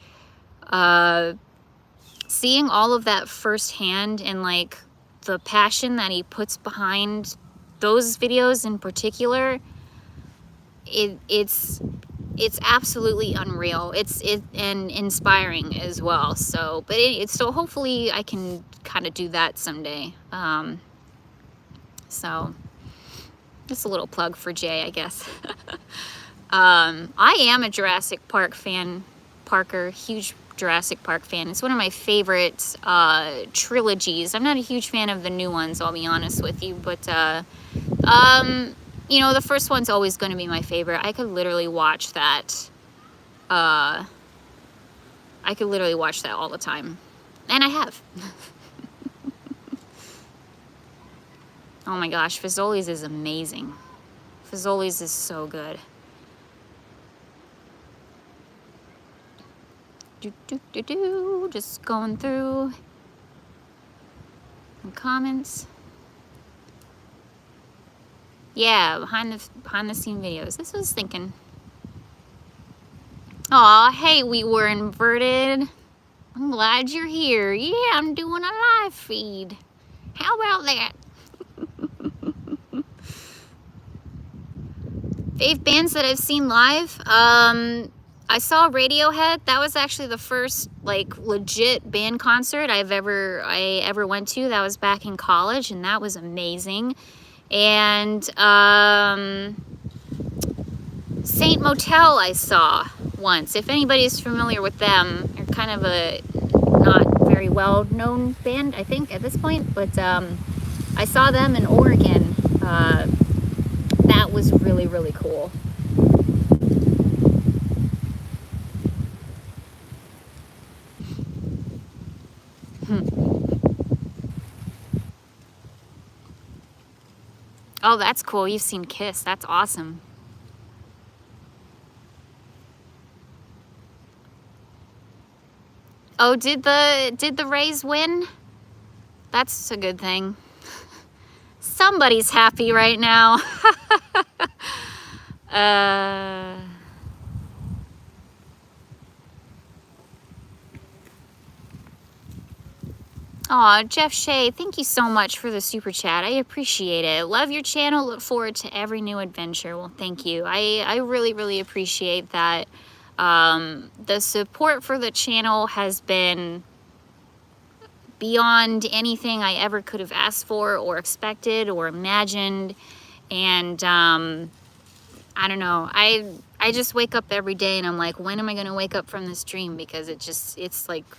seeing all of that firsthand, and like the passion that he puts behind those videos in particular, it's absolutely unreal. It's and inspiring as well. So, but so hopefully I can kind of do that someday. So just a little plug for Jay, I guess. I am a Jurassic Park fan, Parker, huge Jurassic Park fan. It's one of my favorite trilogies. I'm not a huge fan of the new ones, I'll be honest with you, but you know, the first one's always going to be my favorite. I could literally watch that. I could literally watch that all the time, and I have. Oh my gosh, Fazoli's is amazing. Fazoli's is so good. Just going through some comments. Yeah, behind the scene videos. This was thinking. Aw, hey, we were inverted. I'm glad you're here. Yeah, I'm doing a live feed. How about that? Fave bands that I've seen live. I saw Radiohead. That was actually the first like legit band concert I ever went to. That was back in college, and that was amazing. And Saint Motel I saw once. If anybody's familiar with them, they're kind of a not very well known band, I think, at this point. But I saw them in Oregon. That was really, really cool. Oh, that's cool. You've seen Kiss. That's awesome. Oh, did the Rays win? That's a good thing. Somebody's happy right now. Aw, Jeff Shea, thank you so much for the super chat. I appreciate it. Love your channel. Look forward to every new adventure. Well, thank you. I really, really appreciate that. The support for the channel has been beyond anything I ever could have asked for or expected or imagined. And I don't know, I just wake up every day and I'm like, when am I gonna wake up from this dream? Because it's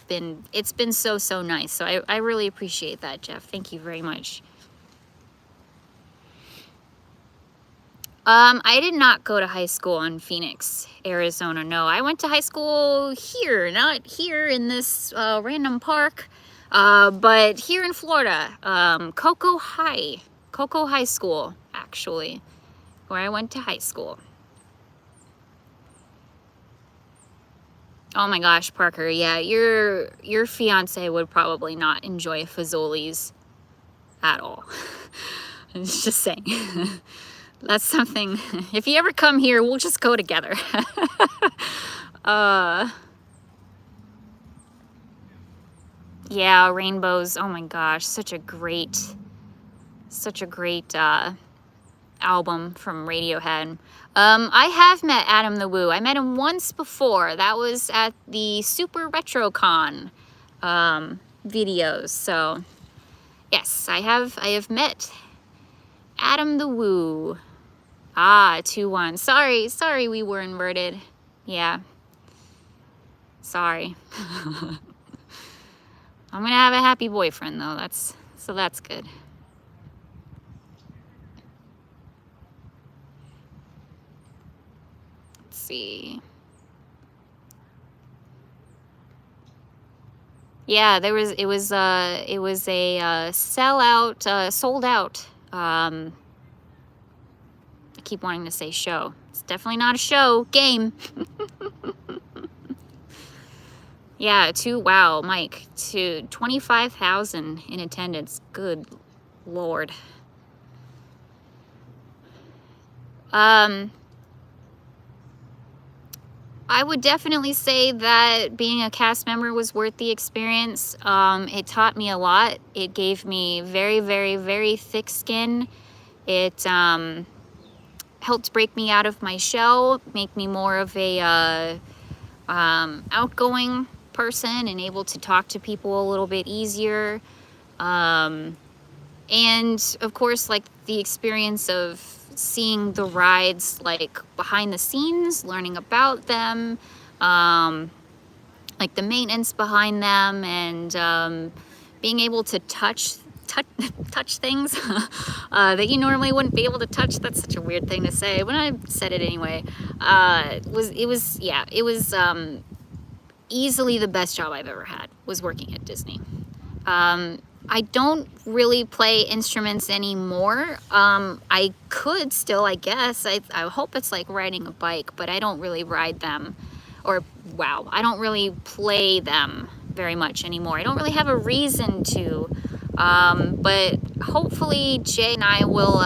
been so nice. So I really appreciate that, Jeff. Thank you very much. I did not go to high school in Phoenix, Arizona. No, I went to high school here, not here in this random park, but here in Florida, Cocoa High School, actually, where I went to high school. Oh my gosh, Parker, yeah, your fiance would probably not enjoy Fazoli's at all. I'm just saying. That's something, if you ever come here, we'll just go together. Yeah, Rainbows. Oh my gosh, such a great album from Radiohead. I have met Adam the Woo. I met him once before. That was at the Super RetroCon videos. So yes, I have met Adam the Woo. Ah, 2-1. Sorry we were inverted. Yeah. Sorry. I'm gonna have a happy boyfriend though. That's good. Let's see. Yeah, it was a sellout, sold out. I keep wanting to say show. It's definitely not a show, game. Yeah, wow, Mike, to 25,000 in attendance. Good Lord. I would definitely say that being a cast member was worth the experience. It taught me a lot. It gave me very, very, very thick skin. It helped break me out of my shell, make me more of a outgoing person and able to talk to people a little bit easier. And of course, like the experience of seeing the rides like behind the scenes, learning about them, like the maintenance behind them, and being able to touch things that you normally wouldn't be able to touch. That's such a weird thing to say, but I said it anyway. It was easily the best job I've ever had, was working at Disney. I don't really play instruments anymore. I could still, I guess. I hope it's like riding a bike, but I don't really ride them. Or, wow, I don't really play them very much anymore. I don't really have a reason to. But hopefully Jay and I will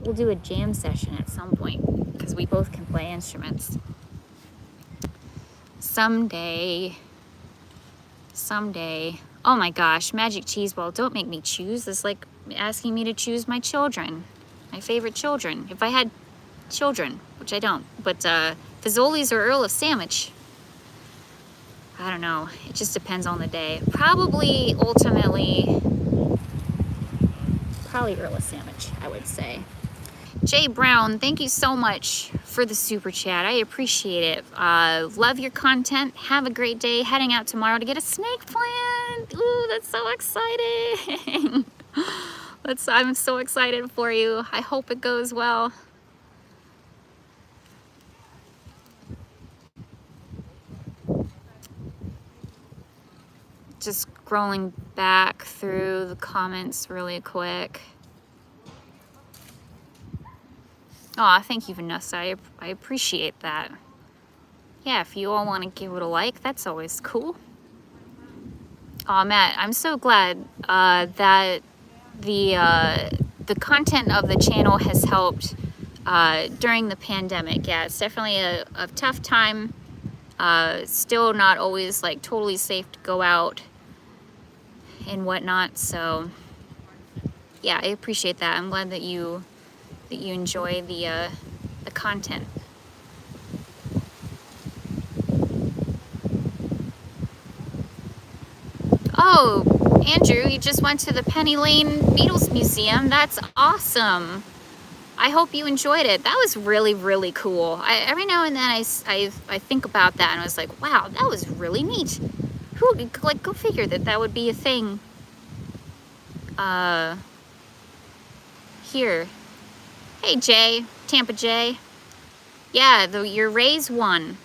we'll do a jam session at some point, because we both can play instruments. Someday. Oh my gosh, Magic Cheese Ball, don't make me choose. It's like asking me to choose my children, my favorite children. If I had children, which I don't, but Fazoli's or Earl of Sandwich. I don't know, it just depends on the day. Probably, ultimately, Earl of Sandwich, I would say. Jay Brown, thank you so much for the super chat. I appreciate it. Love your content. Have a great day. Heading out tomorrow to get a snake plant. Ooh, that's so exciting. I'm so excited for you. I hope it goes well. Just scrolling back through the comments really quick. Aw, thank you, Vanessa. I appreciate that. Yeah, if you all want to give it a like, that's always cool. Aw, Matt, I'm so glad that the content of the channel has helped during the pandemic. Yeah, it's definitely a tough time. Still not always like totally safe to go out and whatnot. So yeah, I appreciate that. I'm glad that you enjoy the content. Oh, Andrew, you just went to the Penny Lane Beatles Museum. That's awesome. I hope you enjoyed it. That was really, really cool. Every now and then I think about that and I was like, wow, that was really neat. Who, like, go figure that would be a thing. Here. Hey, Jay. Tampa Jay. Yeah, your Rays won.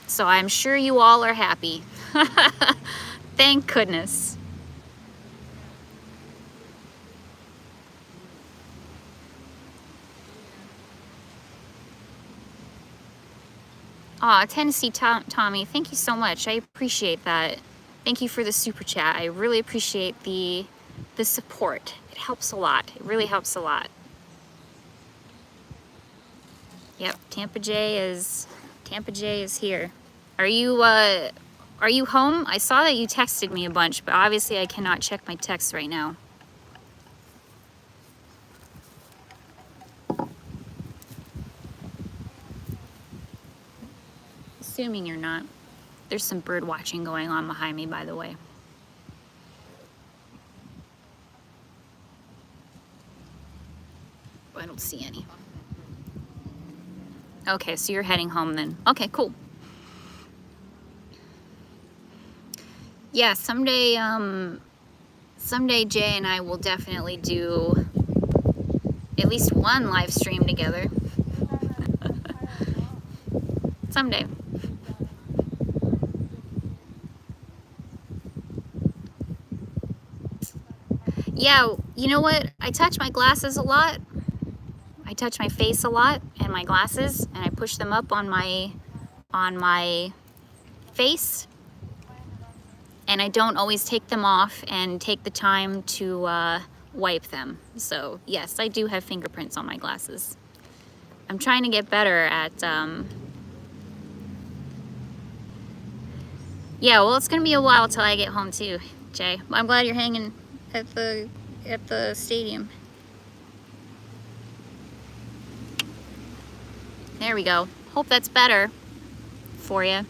So I'm sure you all are happy. Thank goodness. Aw, Tennessee Tommy, thank you so much. I appreciate that. Thank you for the super chat. I really appreciate the support. It helps a lot. It really helps a lot. Yep, Tampa J is here. Are you Are you home? I saw that you texted me a bunch, but obviously I cannot check my texts right now. Assuming you're not. There's some bird watching going on behind me, by the way. I don't see any. Okay, so you're heading home then. Okay, cool. Yeah, someday Jay and I will definitely do at least one live stream together. Someday. Yeah, you know what? I touch my glasses a lot. I touch my face a lot and my glasses, and I push them up on my face, and I don't always take them off and take the time to wipe them. So yes, I do have fingerprints on my glasses. I'm trying to get better at yeah, well, it's gonna be a while till I get home too, Jay. I'm glad you're hanging at the stadium. There we go. Hope that's better for you.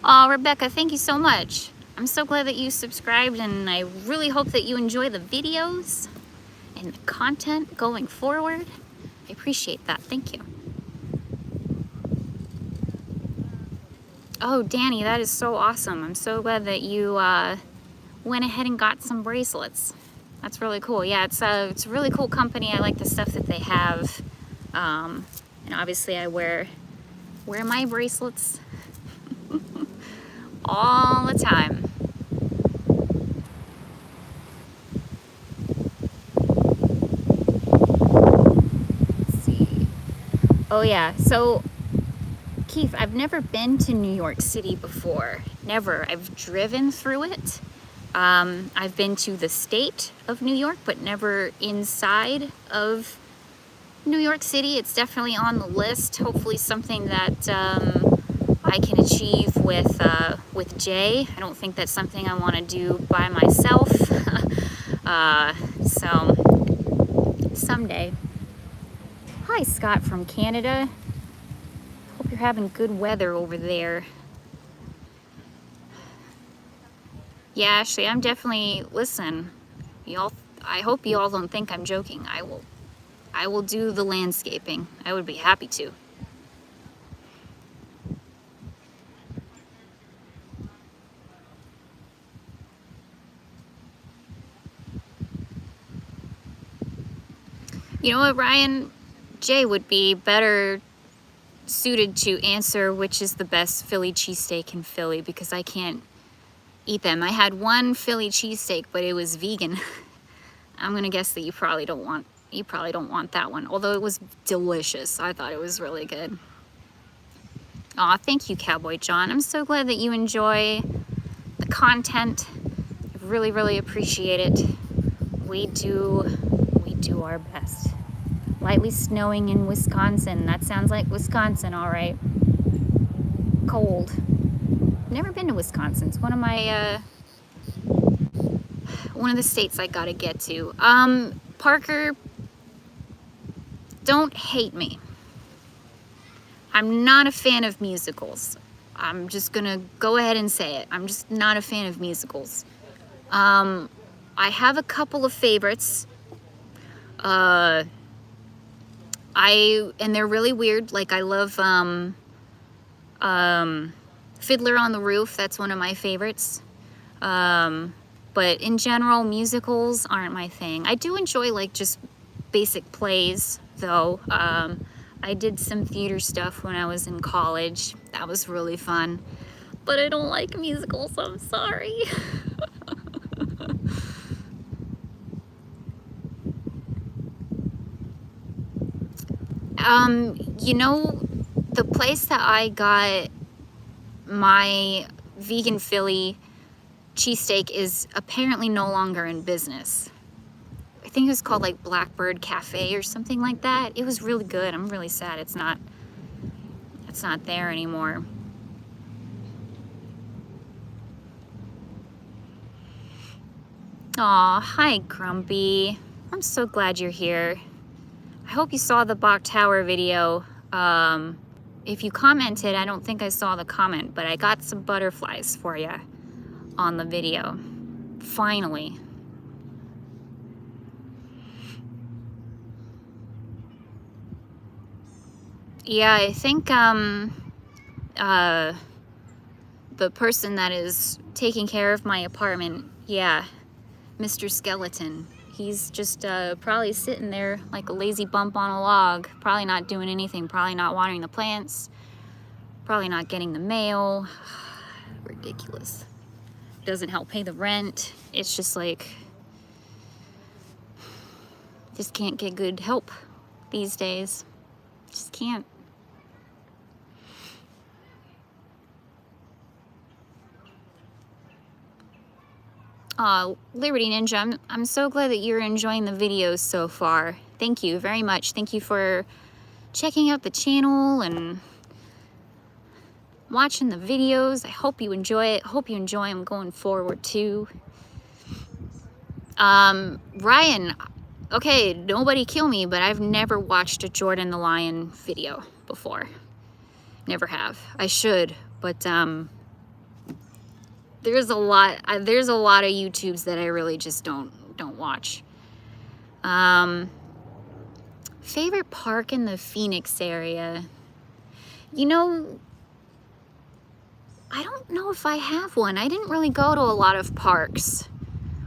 Oh, Rebecca, thank you so much. I'm so glad that you subscribed, and I really hope that you enjoy the videos and the content going forward. I appreciate that. Thank you. Oh, Danny, that is so awesome. I'm so glad that you went ahead and got some bracelets. That's really cool. Yeah, it's a really cool company. I like the stuff that they have. And obviously I wear my bracelets all the time. Let's see. Oh yeah, so Keith, I've never been to New York City before. Never. I've driven through it. I've been to the state of New York, but never inside of New York City. It's definitely on the list. Hopefully something that I can achieve with Jay. I don't think that's something I want to do by myself. So someday. Hi, Scott from Canada. Hope you're having good weather over there. Yeah, Ashley, I'm definitely, listen, y'all, I hope you all don't think I'm joking. I will do the landscaping. I would be happy to. You know what, Ryan? Jay would be better suited to answer which is the best Philly cheesesteak in Philly, because I can't eat them. I had one Philly cheesesteak, but it was vegan. I'm gonna guess that you probably don't want that one, although it was delicious. I thought it was really good. Aw, thank you, Cowboy John. I'm so glad that you enjoy the content. I really, really appreciate it. We do our best. Lightly snowing in Wisconsin. That sounds like Wisconsin, all right. Cold. Never been to Wisconsin. It's one of my one of the states I gotta get to. Parker, don't hate me. I'm not a fan of musicals. I'm just gonna go ahead and say it. I'm just not a fan of musicals. I have a couple of favorites. And they're really weird. Like, I love Fiddler on the Roof. That's one of my favorites. But in general, musicals aren't my thing. I do enjoy, like, just basic plays, though. I did some theater stuff when I was in college. That was really fun. But I don't like musicals, I'm sorry. You know, the place that I got my vegan Philly cheesesteak is apparently no longer in business. I think it was called like Blackbird Cafe or something like that. It was really good. I'm really sad it's not there anymore. Aw, hi Grumpy. I'm so glad you're here. I hope you saw the Bach Tower video. If you commented, I don't think I saw the comment, but I got some butterflies for you on the video. Finally. Yeah, I think the person that is taking care of my apartment, yeah, Mr. Skeleton. He's just probably sitting there like a lazy bump on a log, probably not doing anything, probably not watering the plants, probably not getting the mail. Ridiculous. Doesn't help pay the rent. It's just like, just can't get good help these days. Just can't. Liberty Ninja, I'm so glad that you're enjoying the videos so far. Thank you very much. Thank you for checking out the channel and watching the videos. I hope you enjoy it. Hope you enjoy them going forward too. Ryan, okay, nobody kill me, but I've never watched a Jordan the Lion video before. Never have. I should, but there's a lot of YouTubes that I really just don't watch. Favorite park in the Phoenix area? You know, I don't know if I have one. I didn't really go to a lot of parks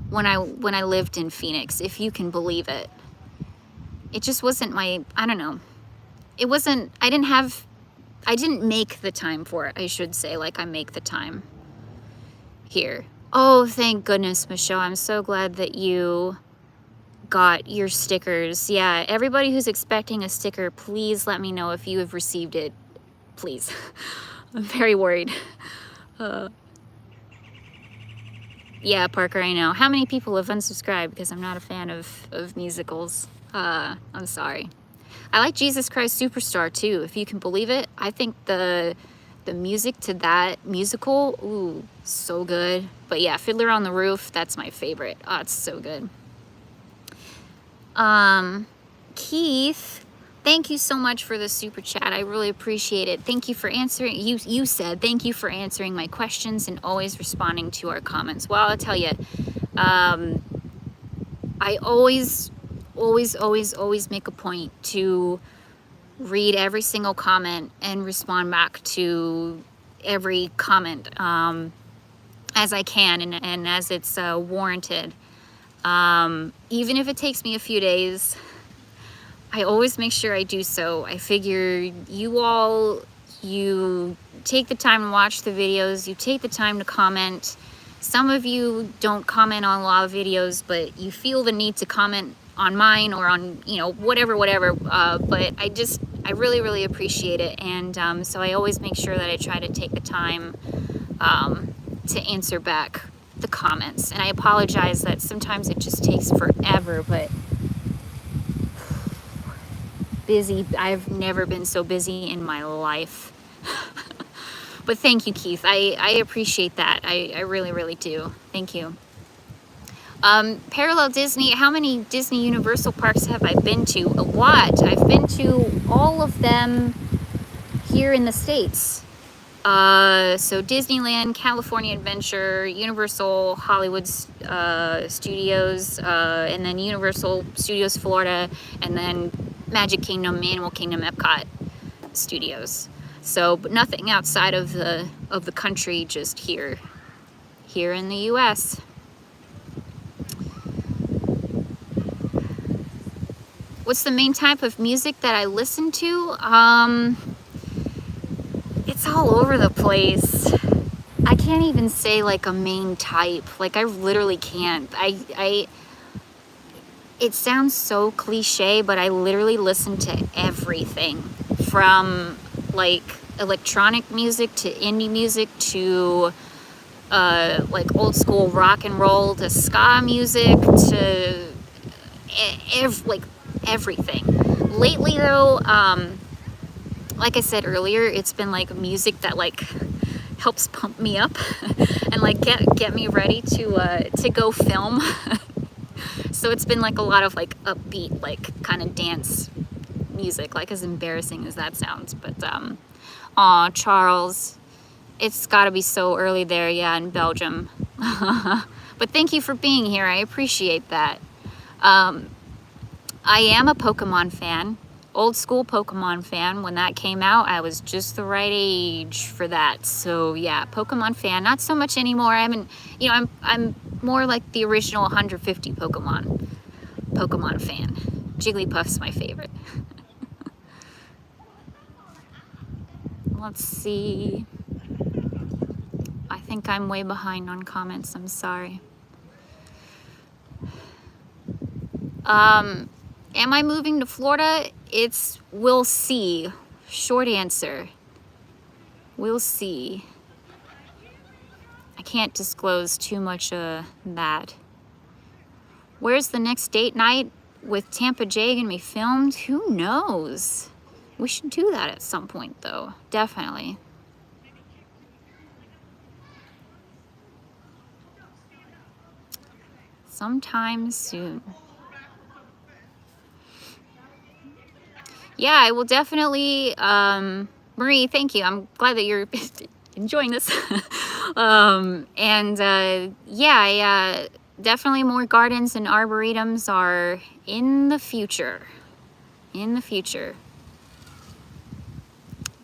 when I lived in Phoenix, if you can believe it. It just wasn't my, I don't know. It wasn't, I didn't make the time for it, I should say, like I make the time here. Oh, thank goodness, Michelle. I'm so glad that you got your stickers. Yeah, everybody who's expecting a sticker, please let me know if you have received it. Please. I'm very worried. Yeah, Parker, I know. How many people have unsubscribed because I'm not a fan of musicals? I'm sorry. I like Jesus Christ Superstar too, if you can believe it. I think the music to that musical, ooh, so good. But yeah, Fiddler on the Roof, that's my favorite. Oh, it's so good. Keith, thank you so much for the super chat. I really appreciate it. Thank you for answering. You said thank you for answering my questions and always responding to our comments. Well, I'll tell you, I always make a point to read every single comment and respond back to every comment as I can and as it's warranted. Even if it takes me a few days, I always make sure I do so. I figure you take the time to watch the videos, you take the time to comment. Some of you don't comment on a lot of videos, but you feel the need to comment on mine or on, you know, whatever. But I really appreciate it. And so I always make sure that I try to take the time to answer back the comments. And I apologize that sometimes it just takes forever, but busy. I've never been so busy in my life. But thank you, Keith. I appreciate that. I really do. Thank you. Parallel Disney, how many Disney Universal parks have I been to? A lot. I've been to all of them here in the States. So Disneyland, California Adventure, Universal Hollywood Studios, and then Universal Studios Florida, and then Magic Kingdom, Animal Kingdom, Epcot Studios. So, but nothing outside of the country, just here in the U.S. What's the main type of music that I listen to? It's all over the place. I can't even say like a main type. Like I literally can't. It sounds so cliche, but I literally listen to everything from like electronic music to indie music to like old school rock and roll to ska music to everything. Lately though, like I said earlier, it's been like music that like helps pump me up and like get me ready to go film. So it's been like a lot of like upbeat, like kind of dance music, like as embarrassing as that sounds. But aw, Charles, it's got to be so early there, yeah, in Belgium. But thank you for being here. I appreciate that. I am a Pokemon fan, old school Pokemon fan. When that came out, I was just the right age for that. So yeah, Pokemon fan. Not so much anymore. I haven't, you know, I'm more like the original 150 Pokemon fan. Jigglypuff's my favorite. Let's see. I think I'm way behind on comments. I'm sorry. Am I moving to Florida? We'll see. Short answer. We'll see. I can't disclose too much of that. Where's the next date night with Tampa J gonna be filmed? Who knows? We should do that at some point though. Definitely. Sometime soon. Yeah, I will definitely, Marie, thank you. I'm glad that you're enjoying this. Yeah, definitely more gardens and arboretums are in the future. In the future.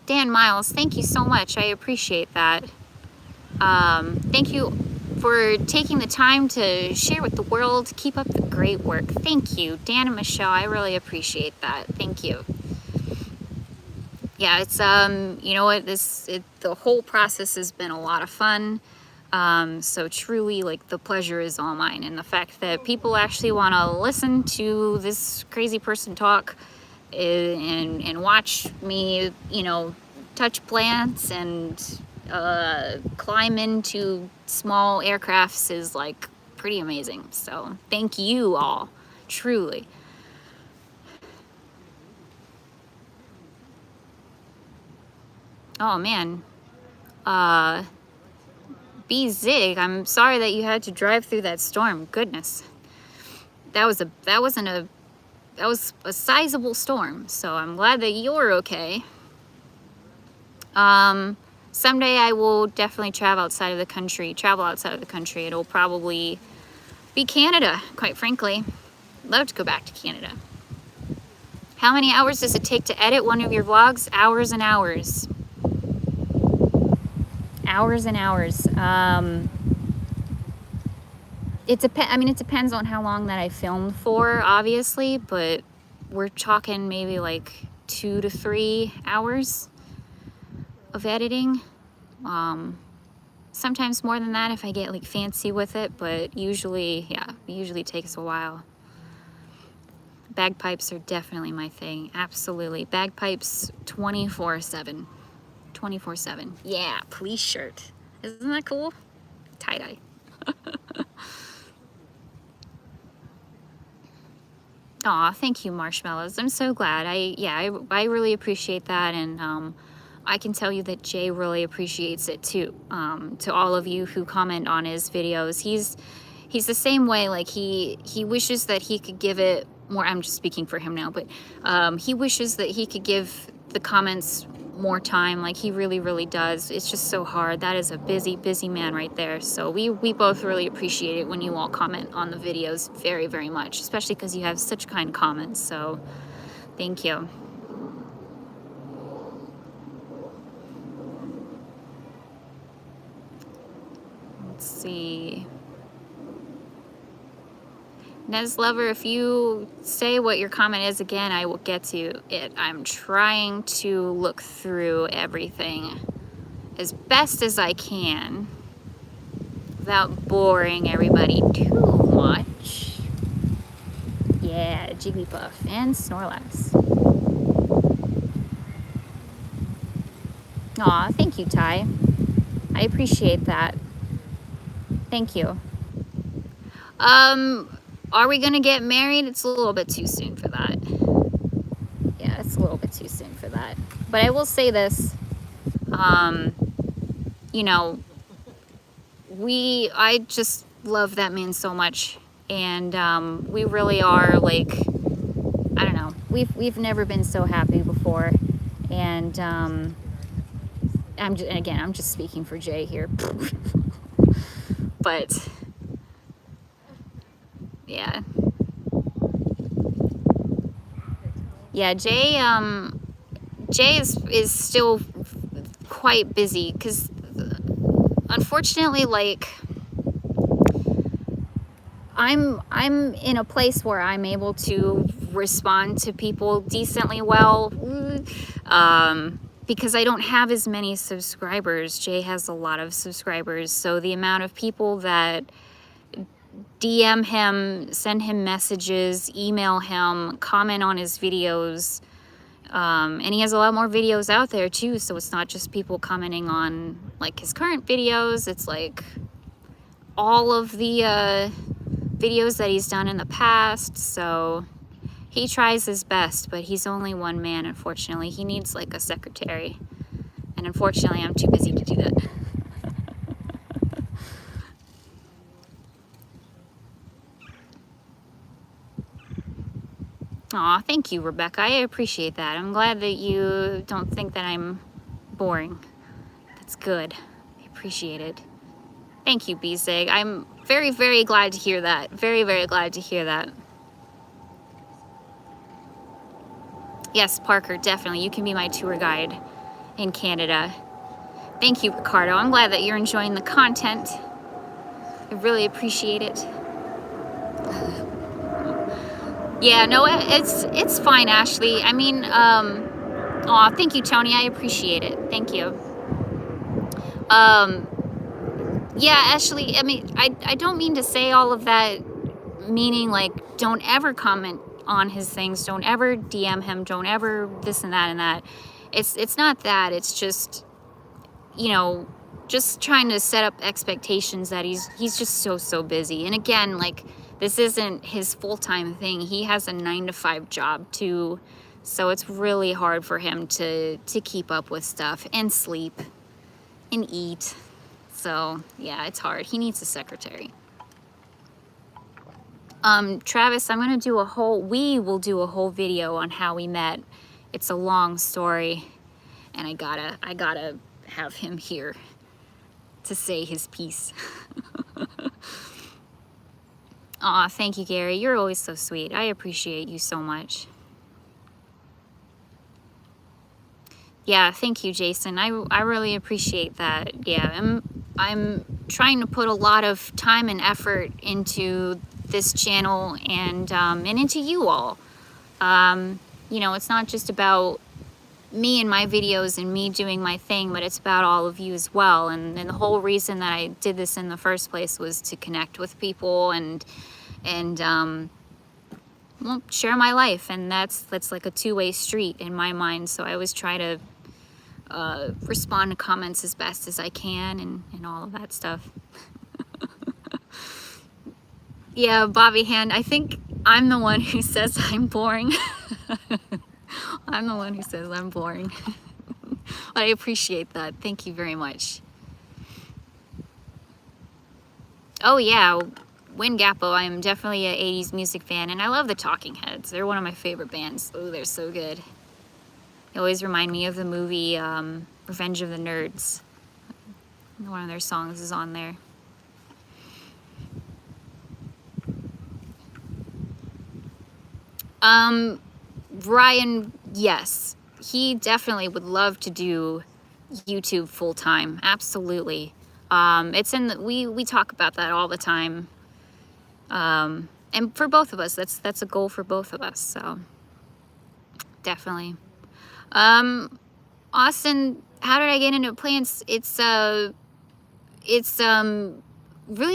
Dan Miles, thank you so much. I appreciate that. Thank you for taking the time to share with the world. Keep up the great work. Thank you, Dan and Michelle. I really appreciate that. Thank you. Yeah, it's you know what, the whole process has been a lot of fun. So truly, like, the pleasure is all mine, and the fact that people actually want to listen to this crazy person talk and watch me, you know, touch plants and climb into small aircrafts is like pretty amazing. So thank you all, truly. Oh man, B Zig, I'm sorry that you had to drive through that storm. Goodness, that was a sizable storm. So I'm glad that you're okay. Someday I will definitely travel outside of the country. It'll probably be Canada, quite frankly. Love to go back to Canada. How many hours does it take to edit one of your vlogs? Hours and hours. Hours and hours. It depends on how long that I filmed for, obviously, but we're talking maybe like 2 to 3 hours of editing. Sometimes more than that if I get like fancy with it, but usually takes a while. Bagpipes are definitely my thing. Absolutely. Bagpipes 24/7. 24/7. Yeah, police shirt. Isn't that cool? Tie-dye. Aw, thank you, Marshmallows. I'm so glad. I really appreciate that, and I can tell you that Jay really appreciates it too. To all of you who comment on his videos, he's the same way. Like he wishes that he could give it more. I'm just speaking for him now, but he wishes that he could give the comments more time. Like he really does. It's just so hard. That is a busy man right there. So we both really appreciate it when you all comment on the videos very much, especially because you have such kind comments. So thank you. Let's see. Nez Lover, if you say what your comment is again, I will get to it. I'm trying to look through everything as best as I can without boring everybody too much. Yeah, Jigglypuff and Snorlax. Aw, thank you, Ty. I appreciate that. Thank you. Are we gonna get married? It's a little bit too soon for that. Yeah, it's a little bit too soon for that. But I will say this, you you know, I just love that man so much, and we really are, like, I don't know, we've never been so happy before, and I'm just speaking for Jay here, but yeah, Jay is still quite busy, because unfortunately, like, I'm in a place where I'm able to respond to people decently well, because I don't have as many subscribers. Jay has a lot of subscribers, so the amount of people that DM him, send him messages, email him, comment on his videos, and he has a lot more videos out there too, so it's not just people commenting on, like, his current videos. It's like all of the videos that he's done in the past. So he tries his best, but he's only one man, unfortunately. He needs, like, a secretary, and unfortunately I'm too busy to do that. Aw, thank you, Rebecca. I appreciate that. I'm glad that you don't think that I'm boring. That's good. I appreciate it. Thank you, B-Sig. I'm very, very glad to hear that. Very, very glad to hear that. Yes, Parker, definitely. You can be my tour guide in Canada. Thank you, Ricardo. I'm glad that you're enjoying the content. I really appreciate it. Yeah, no, it's fine, Ashley. I mean, aw, thank you, Tony. I appreciate it. Thank you. Yeah, Ashley, I mean, I don't mean to say all of that, meaning, like, don't ever comment on his things, don't ever DM him, don't ever this and that and that. It's not that. It's just, you know, just trying to set up expectations that he's just so busy. And again, like, this isn't his full-time thing. He has a 9-to-5 job too, so it's really hard for him to keep up with stuff and sleep and eat. So yeah, it's hard. He needs a secretary. Travis, we will do a whole video on how we met. It's a long story, and I gotta have him here to say his piece. Aw, thank you, Gary. You're always so sweet. I appreciate you so much. Yeah, thank you, Jason. I really appreciate that. Yeah, I'm trying to put a lot of time and effort into this channel, and into you all. You know, it's not just about me and my videos and me doing my thing, but it's about all of you as well. And the whole reason that I did this in the first place was to connect with people and well, share my life, and that's like a two-way street in my mind. So I always try to respond to comments as best as I can, and all of that stuff. Yeah, Bobby Hand, I think I'm the one who says I'm boring. I'm the one who says I'm boring. But I appreciate that. Thank you very much. Oh yeah, Wingapo, I am definitely an 80s music fan, and I love the Talking Heads. They're one of my favorite bands. Oh, they're so good. They always remind me of the movie Revenge of the Nerds. One of their songs is on there. Ryan, yes, he definitely would love to do YouTube full time. Absolutely. It's in the, we talk about that all the time. And for both of us, that's a goal for both of us. So definitely. Austin, how did I get into plants? It's really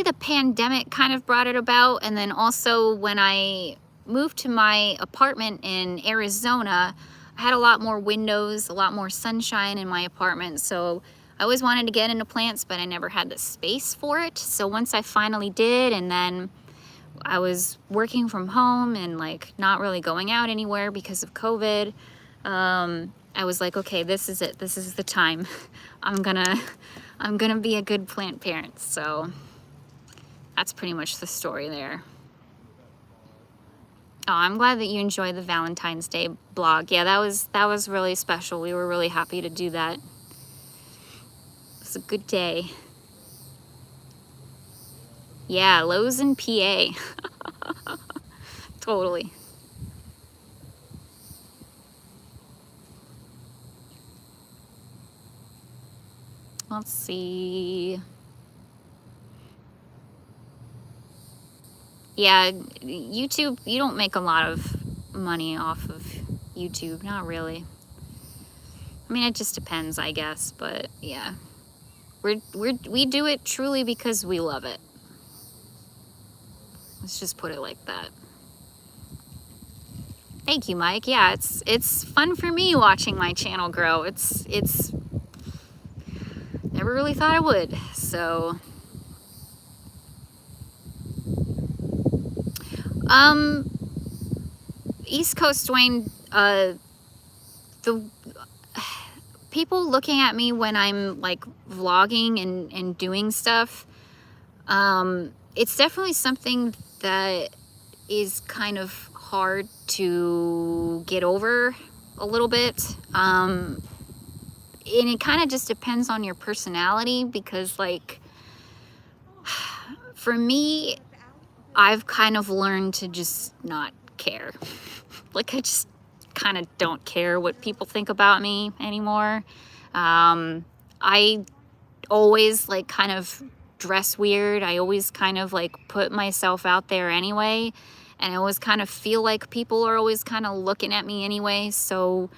the pandemic kind of brought it about. And then also when I moved to my apartment in Arizona, I had a lot more windows, a lot more sunshine in my apartment. So I always wanted to get into plants, but I never had the space for it. So once I finally did, and then I was working from home and like not really going out anywhere because of COVID, I was like, okay, this is it. This is the time. I'm gonna be a good plant parent. So that's pretty much the story there. Oh, I'm glad that you enjoyed the Valentine's Day blog. Yeah, that was really special. We were really happy to do that. It was a good day. Yeah, Lowe's in PA. Totally. Let's see. Yeah, YouTube, you don't make a lot of money off of YouTube. Not really. I mean, it just depends, I guess. But yeah, we do it truly because we love it. Let's just put it like that. Thank you, Mike. Yeah, it's fun for me watching my channel grow. It's never really thought I would. So East Coast Dwayne, the people looking at me when I'm like vlogging and doing stuff, it's definitely something that is kind of hard to get over a little bit. And it kind of just depends on your personality, because like for me, I've kind of learned to just not care. Like I just kind of don't care what people think about me anymore. I always like kind of dress weird. I always kind of like put myself out there anyway. And I always kind of feel like people are always kind of looking at me anyway. So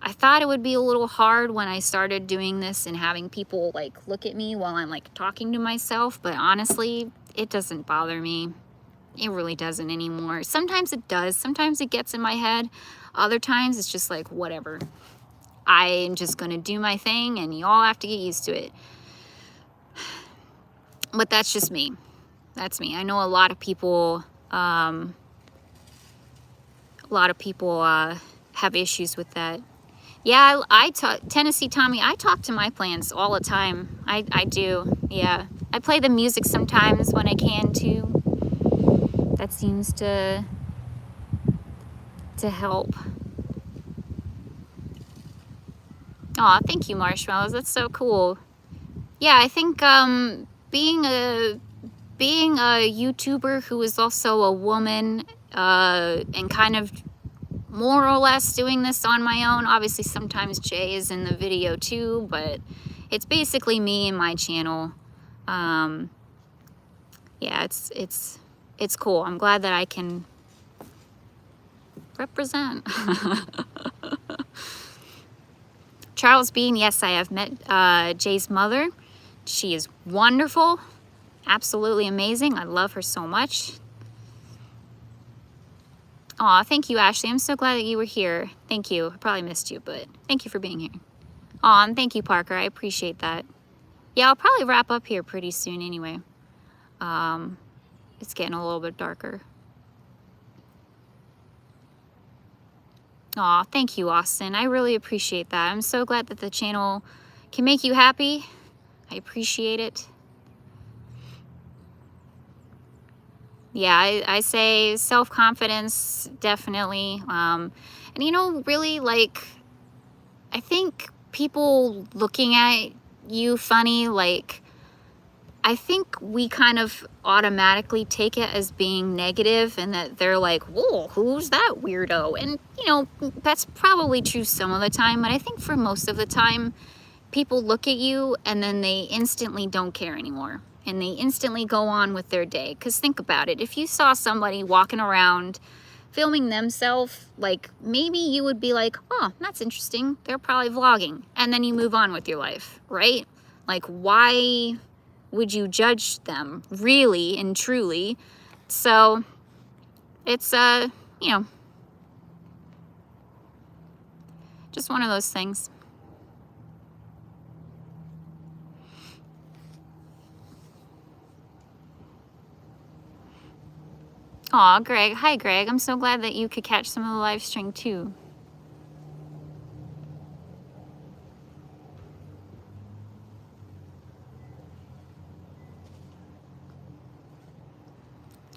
I thought it would be a little hard when I started doing this and having people like look at me while I'm like talking to myself. But honestly, it doesn't bother me. It really doesn't anymore. Sometimes it does. Sometimes it gets in my head. Other times it's just like, whatever. I'm just going to do my thing and you all have to get used to it. But that's just me. That's me. I know a lot of people have issues with that. Yeah, I talk, Tennessee Tommy, I talk to my plants all the time. I do. Yeah. I play the music sometimes when I can too. That seems to help. Aw, thank you, Marshmallows. That's so cool. Yeah, I think being a YouTuber who is also a woman and kind of more or less doing this on my own. Obviously, sometimes Jay is in the video too, but it's basically me and my channel. Yeah, it's cool. I'm glad that I can represent. Charles Bean, yes, I have met Jay's mother. She is wonderful, absolutely amazing. I love her so much. Aw, thank you, Ashley. I'm so glad that you were here. Thank you. I probably missed you, but thank you for being here. Aw, and thank you, Parker. I appreciate that. Yeah, I'll probably wrap up here pretty soon anyway. It's getting a little bit darker. Aw, thank you, Austin. I really appreciate that. I'm so glad that the channel can make you happy. I appreciate it. Yeah, I say self-confidence, definitely. And you know, really, like, I think people looking at you funny, like, I think we kind of automatically take it as being negative, and that they're like, whoa, who's that weirdo? And, you know, that's probably true some of the time, but I think for most of the time, people look at you and then they instantly don't care anymore. And they instantly go on with their day. Because think about it. If you saw somebody walking around filming themselves, like, maybe you would be like, oh, that's interesting. They're probably vlogging. And then you move on with your life, right? Like, why would you judge them, really and truly? So it's, you know, just one of those things. Aw, Greg. Hi, Greg. I'm so glad that you could catch some of the live stream too.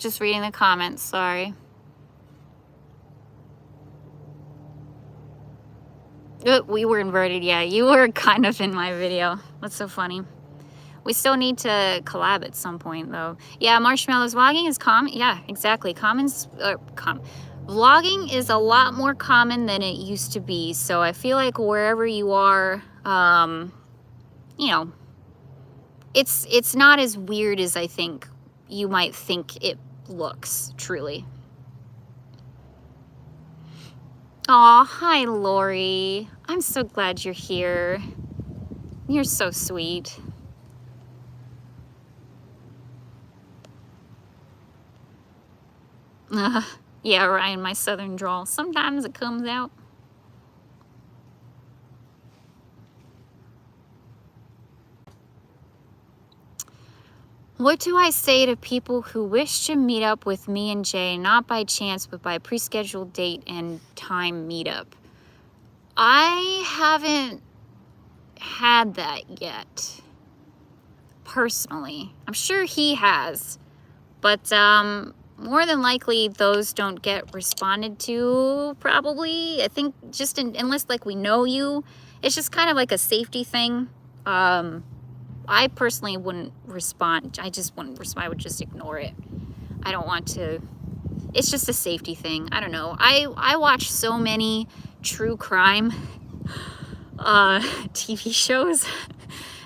Just reading the comments, sorry. We were inverted, yeah. You were kind of in my video. That's so funny. We still need to collab at some point, though. Yeah, Marshmallows, vlogging is common. Yeah, exactly. Vlogging is a lot more common than it used to be. So I feel like wherever you are, you know, it's not as weird as I think you might think it looks, truly. Aw, hi, Lori. I'm so glad you're here. You're so sweet. Yeah, Ryan, my southern drawl. Sometimes it comes out. What do I say to people who wish to meet up with me and Jay, not by chance, but by pre-scheduled date and time meetup? I haven't had that yet, personally. I'm sure he has, but more than likely those don't get responded to, probably. I think just unless like we know you, it's just kind of like a safety thing. I personally wouldn't respond. I just wouldn't respond. I would just ignore it. I don't want to. It's just a safety thing. I don't know. I watch so many true crime TV shows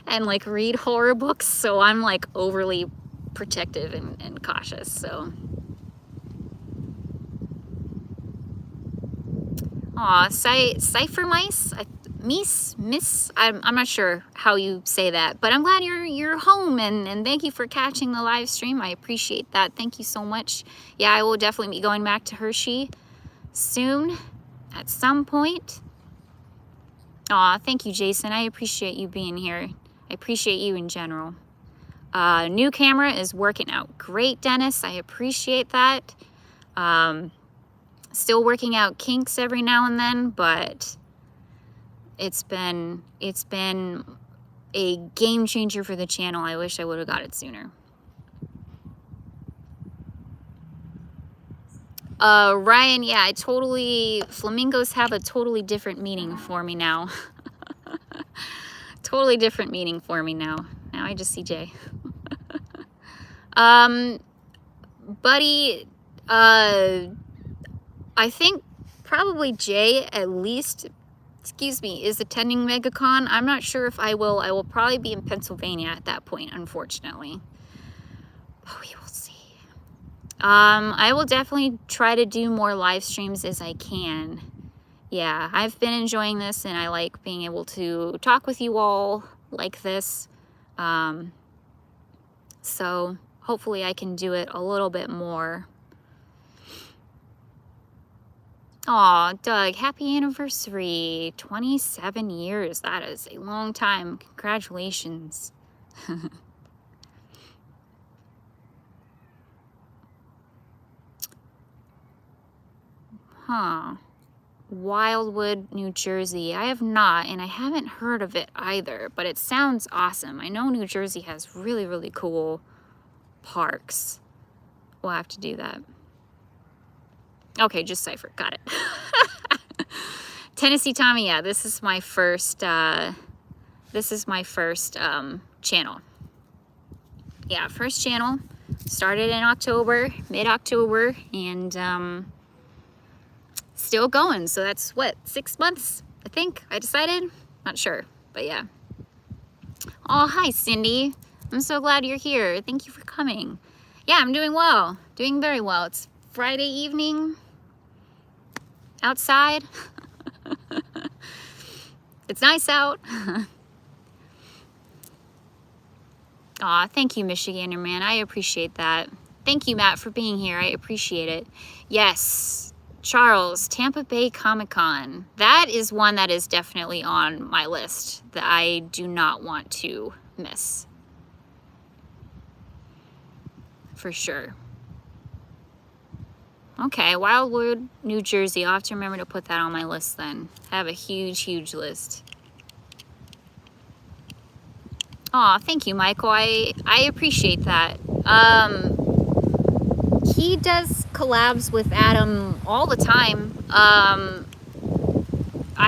and like read horror books, so I'm like overly protective and cautious. So aw, cipher mice, miss, I'm not sure how you say that, but I'm glad you're home, and thank you for catching the live stream. I appreciate that. Thank you so much. Yeah, I will definitely be going back to Hershey soon at some point. Aw, thank you, Jason. I appreciate you being here. I appreciate you in general. New camera is working out great, Dennis. I appreciate that. Still working out kinks every now and then, but it's been a game changer for the channel. I wish I would have got it sooner. Ryan, yeah, flamingos have a totally different meaning for me now. Totally different meaning for me now. Now I just see Jay. Buddy, I think probably Jay at least, excuse me, is attending MegaCon. I'm not sure if I will. I will probably be in Pennsylvania at that point, unfortunately. But we will see. I will definitely try to do more live streams as I can. Yeah, I've been enjoying this, and I like being able to talk with you all like this. So hopefully I can do it a little bit more. Aw, Doug, happy anniversary. 27 years. That is a long time. Congratulations. Huh. Wildwood, New Jersey. I have not, and I haven't heard of it either, but it sounds awesome. I know New Jersey has really, really cool parks. We'll have to do that. Okay, just cipher. Got it. Tennessee Tommy, yeah, this is my first channel. Yeah, first channel. Started in October, mid-October, and still going. So that's what, 6 months, I think I decided. Not sure, but yeah. Oh, hi, Cindy. I'm so glad you're here. Thank you for coming. Yeah, I'm doing well. Doing very well. It's Friday evening. Outside. It's nice out. Aw, thank you, Michigander man. I appreciate that. Thank you, Matt, for being here. I appreciate it. Yes, Charles, Tampa Bay Comic-Con. That is one that is definitely on my list that I do not want to miss. For sure. Okay, Wildwood, New Jersey. I'll have to remember to put that on my list then. I have a huge, huge list. Aw, thank you, Michael. I appreciate that. he does collabs with Adam all the time. I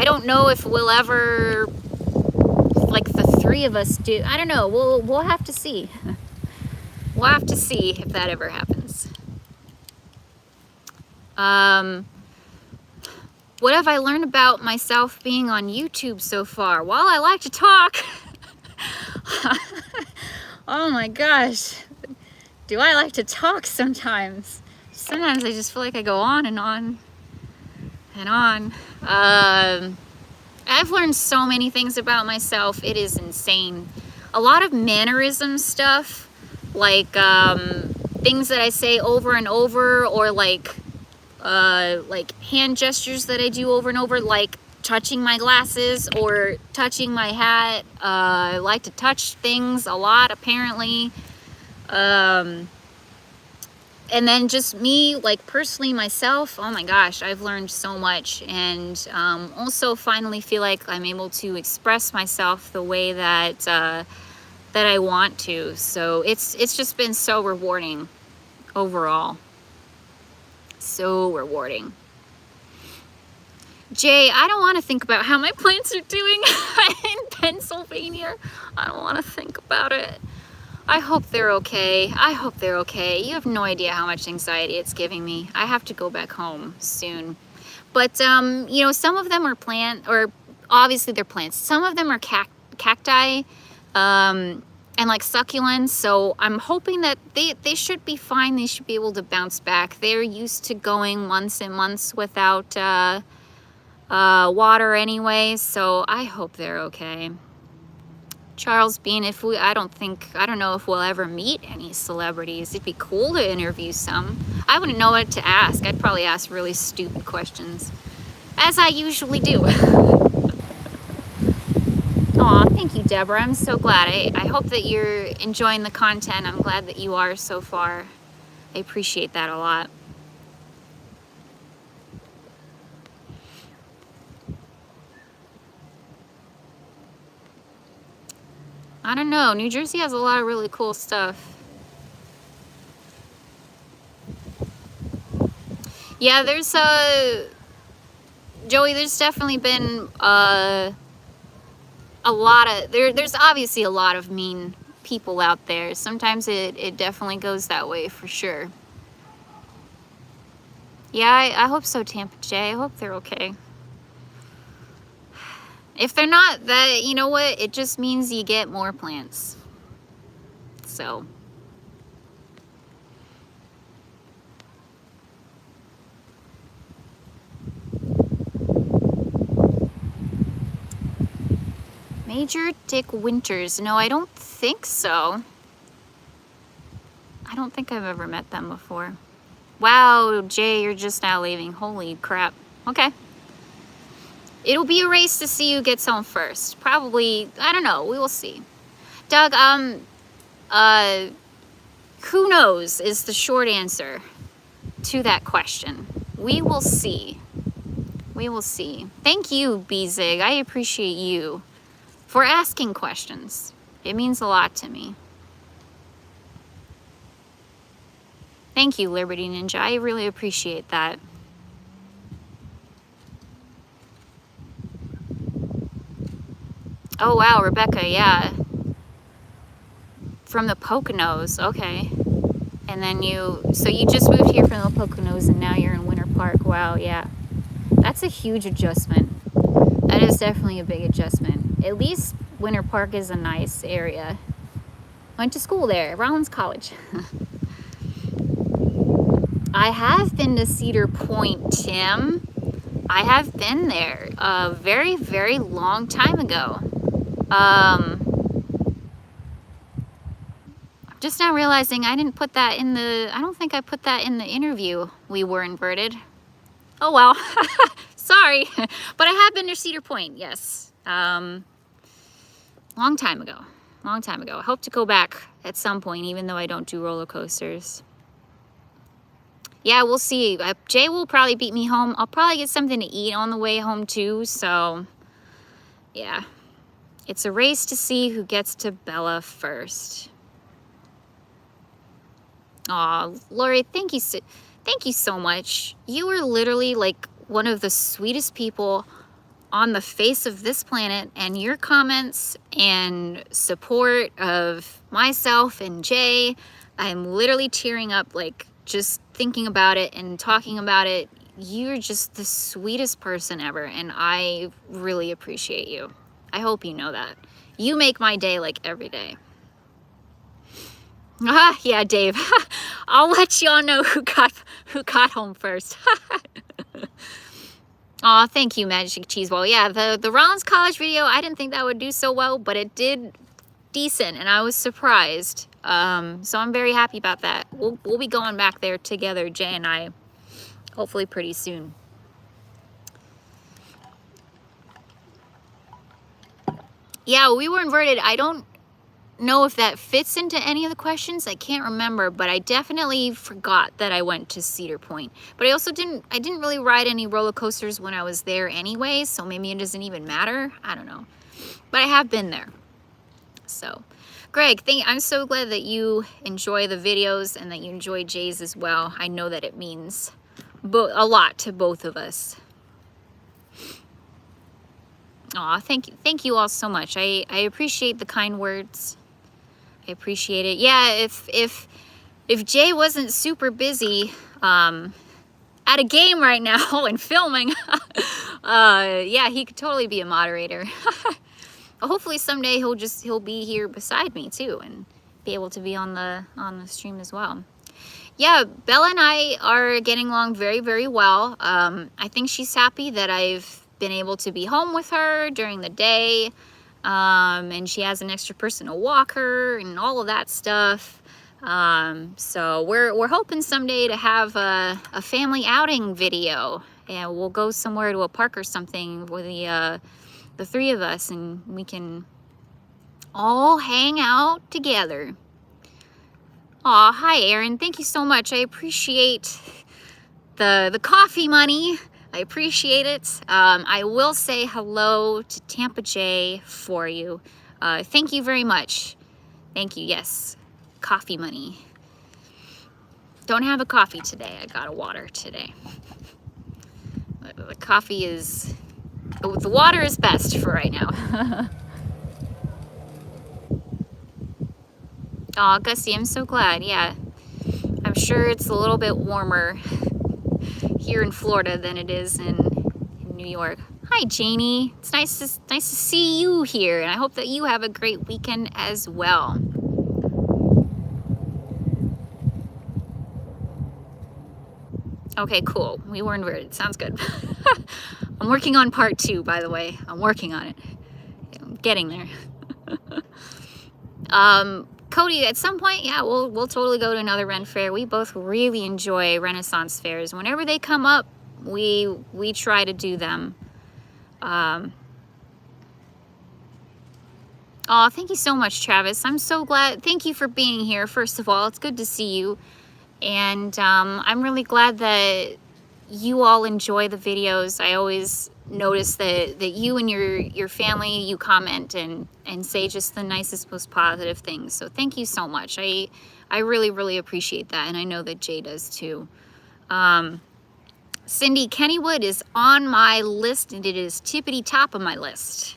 don't know if we'll ever, like the three of us do. I don't know. We'll have to see. We'll have to see if that ever happens. What have I learned about myself being on YouTube so far? Well, I like to talk. Oh my gosh. Do I like to talk sometimes? Sometimes I just feel like I go on and on and on. I've learned so many things about myself. It is insane. A lot of mannerism stuff, like things that I say over and over, or like hand gestures that I do over and over, like touching my glasses or touching my hat. I like to touch things a lot, apparently. And then just me, like personally myself, oh my gosh, I've learned so much, and also finally feel like I'm able to express myself the way that that I want to. So it's just been so rewarding overall. So rewarding. Jay, I don't want to think about how my plants are doing in Pennsylvania. I don't want to think about it. I hope they're okay. I hope they're okay. You have no idea how much anxiety it's giving me. I have to go back home soon. But, you know, some of them are or obviously they're plants. Some of them are cacti, and like succulents. So I'm hoping that they should be fine. They should be able to bounce back. They're used to going months and months without water anyway. So I hope they're okay. Charles Bean, I don't know if we'll ever meet any celebrities. It'd be cool to interview some. I wouldn't know what to ask. I'd probably ask really stupid questions, as I usually do. Aw, thank you, Deborah. I'm so glad. I hope that you're enjoying the content. I'm glad that you are so far. I appreciate that a lot. I don't know. New Jersey has a lot of really cool stuff. Yeah, there's Joey, there's definitely been a lot of there's obviously a lot of mean people out there. Sometimes it definitely goes that way for sure. Yeah, I hope so, Tampa J. I hope they're okay. If they're not, that, you know what? It just means you get more plants. So. Major Dick Winters. No, I don't think so. I don't think I've ever met them before. Wow, Jay, you're just now leaving. Holy crap. Okay. It'll be a race to see who gets home first. Probably, I don't know. We will see. Doug, who knows is the short answer to that question. We will see. We will see. Thank you, B-Zig. I appreciate you for asking questions. It means a lot to me. Thank you, Liberty Ninja. I really appreciate that. Oh, wow, Rebecca, yeah. From the Poconos, okay. And then so you just moved here from the Poconos and now you're in Winter Park. Wow, yeah. That's a huge adjustment. That is definitely a big adjustment. At least Winter Park is a nice area. Went to school there, Rollins College. I have been to Cedar Point, Tim. I have been there a very, very long time ago. I'm just now realizing I didn't put that in I don't think I put that in the interview. We were inverted. Oh well, sorry. But I have been to Cedar Point, yes. Long time ago, long time ago. I hope to go back at some point, even though I don't do roller coasters. Yeah, we'll see. Jay will probably beat me home. I'll probably get something to eat on the way home too, so yeah. It's a race to see who gets to Bella first. Aw, Lori, thank you so much. You are literally like one of the sweetest people on the face of this planet, and your comments and support of myself and Jay, I'm literally tearing up, like, just thinking about it and talking about it. You're just the sweetest person ever, and I really appreciate you. I hope you know that. You make my day, like, every day. Ah, yeah, Dave. I'll let y'all know who got home first. Aw, thank you, Magic Cheese Ball. Yeah, the Rollins College video, I didn't think that would do so well, but it did decent, and I was surprised. So I'm very happy about that. We'll be going back there together, Jay and I, hopefully pretty soon. Yeah, we were inverted. I don't know if that fits into any of the questions. I can't remember, but I definitely forgot that I went to Cedar Point. But I also didn't really ride any roller coasters when I was there anyway, so maybe it doesn't even matter. I don't know. But I have been there. So, Greg, I'm so glad that you enjoy the videos and that you enjoy Jay's as well. I know that it means a lot to both of us. Aw, thank you all so much. I appreciate the kind words. I appreciate it. Yeah, if Jay wasn't super busy at a game right now and filming, yeah, he could totally be a moderator. Hopefully someday he'll be here beside me too and be able to be on the stream as well. Yeah, Bella and I are getting along very, very well. I think she's happy that I've been able to be home with her during the day, and she has an extra person to walk her and all of that stuff. So we're hoping someday to have a family outing video, and we'll go somewhere to a park or something with the three of us, and we can all hang out together. Aw, hi Aaron, thank you so much. I appreciate the coffee money. I appreciate it. I will say hello to Tampa J for you. Thank you very much. Thank you, yes. Coffee money. Don't have a coffee today. I got a water today. The coffee is... The water is best for right now. Aw, Gussie, I'm so glad. Yeah, I'm sure it's a little bit warmer here in Florida than it is in New York. Hi, Janie. It's nice to see you here, and I hope that you have a great weekend as well. Okay, cool. We were inverted. Sounds good. I'm working on part 2, by the way. I'm working on it. I'm getting there. Cody, at some point, yeah, we'll totally go to another Ren Fair. We both really enjoy Renaissance fairs. Whenever they come up, we try to do them. Oh, thank you so much, Travis. I'm so glad. Thank you for being here, first of all. It's good to see you. And I'm really glad that you all enjoy the videos. I always notice that you and your family, you comment and say just the nicest, most positive things. So thank you so much. I really, really appreciate that. And I know that Jay does too. Cindy, Kennywood is on my list, and it is tippity top of my list.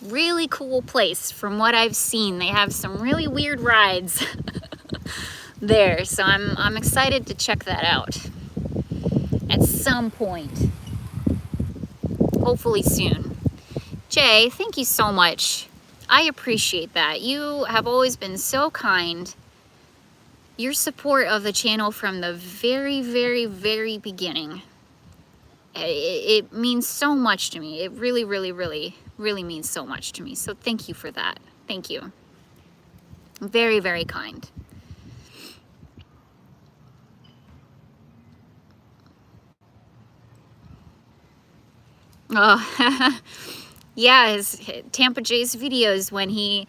Really cool place from what I've seen. They have some really weird rides there. So I'm excited to check that out at some point. Hopefully soon. Jay, thank you so much. I appreciate that. You have always been so kind. Your support of the channel from the very, very, very beginning. It means so much to me. It really, really, really, really means so much to me. So thank you for that. Thank you. Very, very kind. Oh, yeah, his Tampa Jay's videos, when he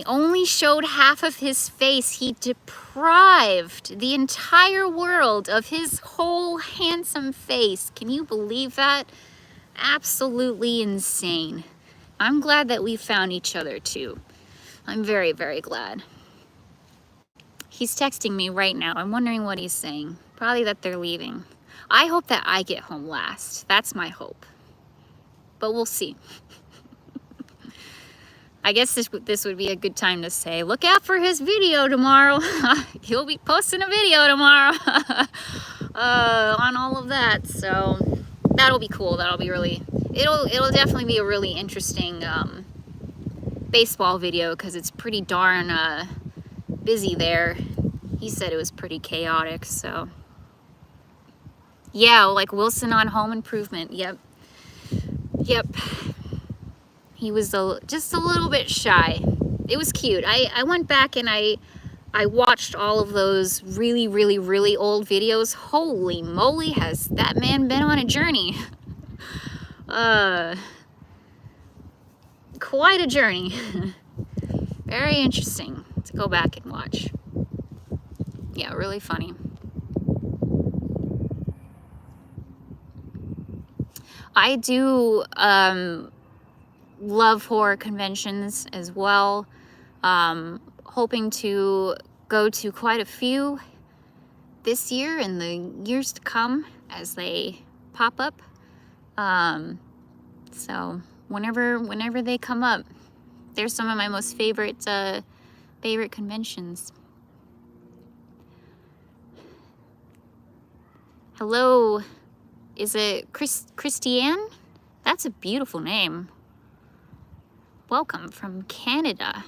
only showed half of his face, he deprived the entire world of his whole handsome face. Can you believe that? Absolutely insane. I'm glad that we found each other too. I'm very, very glad. He's texting me right now. I'm wondering what he's saying. Probably that they're leaving. I hope that I get home last. That's my hope. But we'll see. I guess this would be a good time to say, look out for his video tomorrow. He'll be posting a video tomorrow on all of that. So that'll be cool. That'll be really, it'll definitely be a really interesting baseball video because it's pretty darn busy there. He said it was pretty chaotic. So yeah, like Wilson on Home Improvement. Yep. He was just a little bit shy. It was cute. I went back and I watched all of those really old videos. Holy moly, has that man been on a journey. Quite a journey. Very interesting to go back and watch. Yeah, really funny. I do love horror conventions as well. Hoping to go to quite a few this year and the years to come as they pop up. So whenever they come up, they're some of my most favorite conventions. Hello, is it Christiane? That's a beautiful name. Welcome from Canada.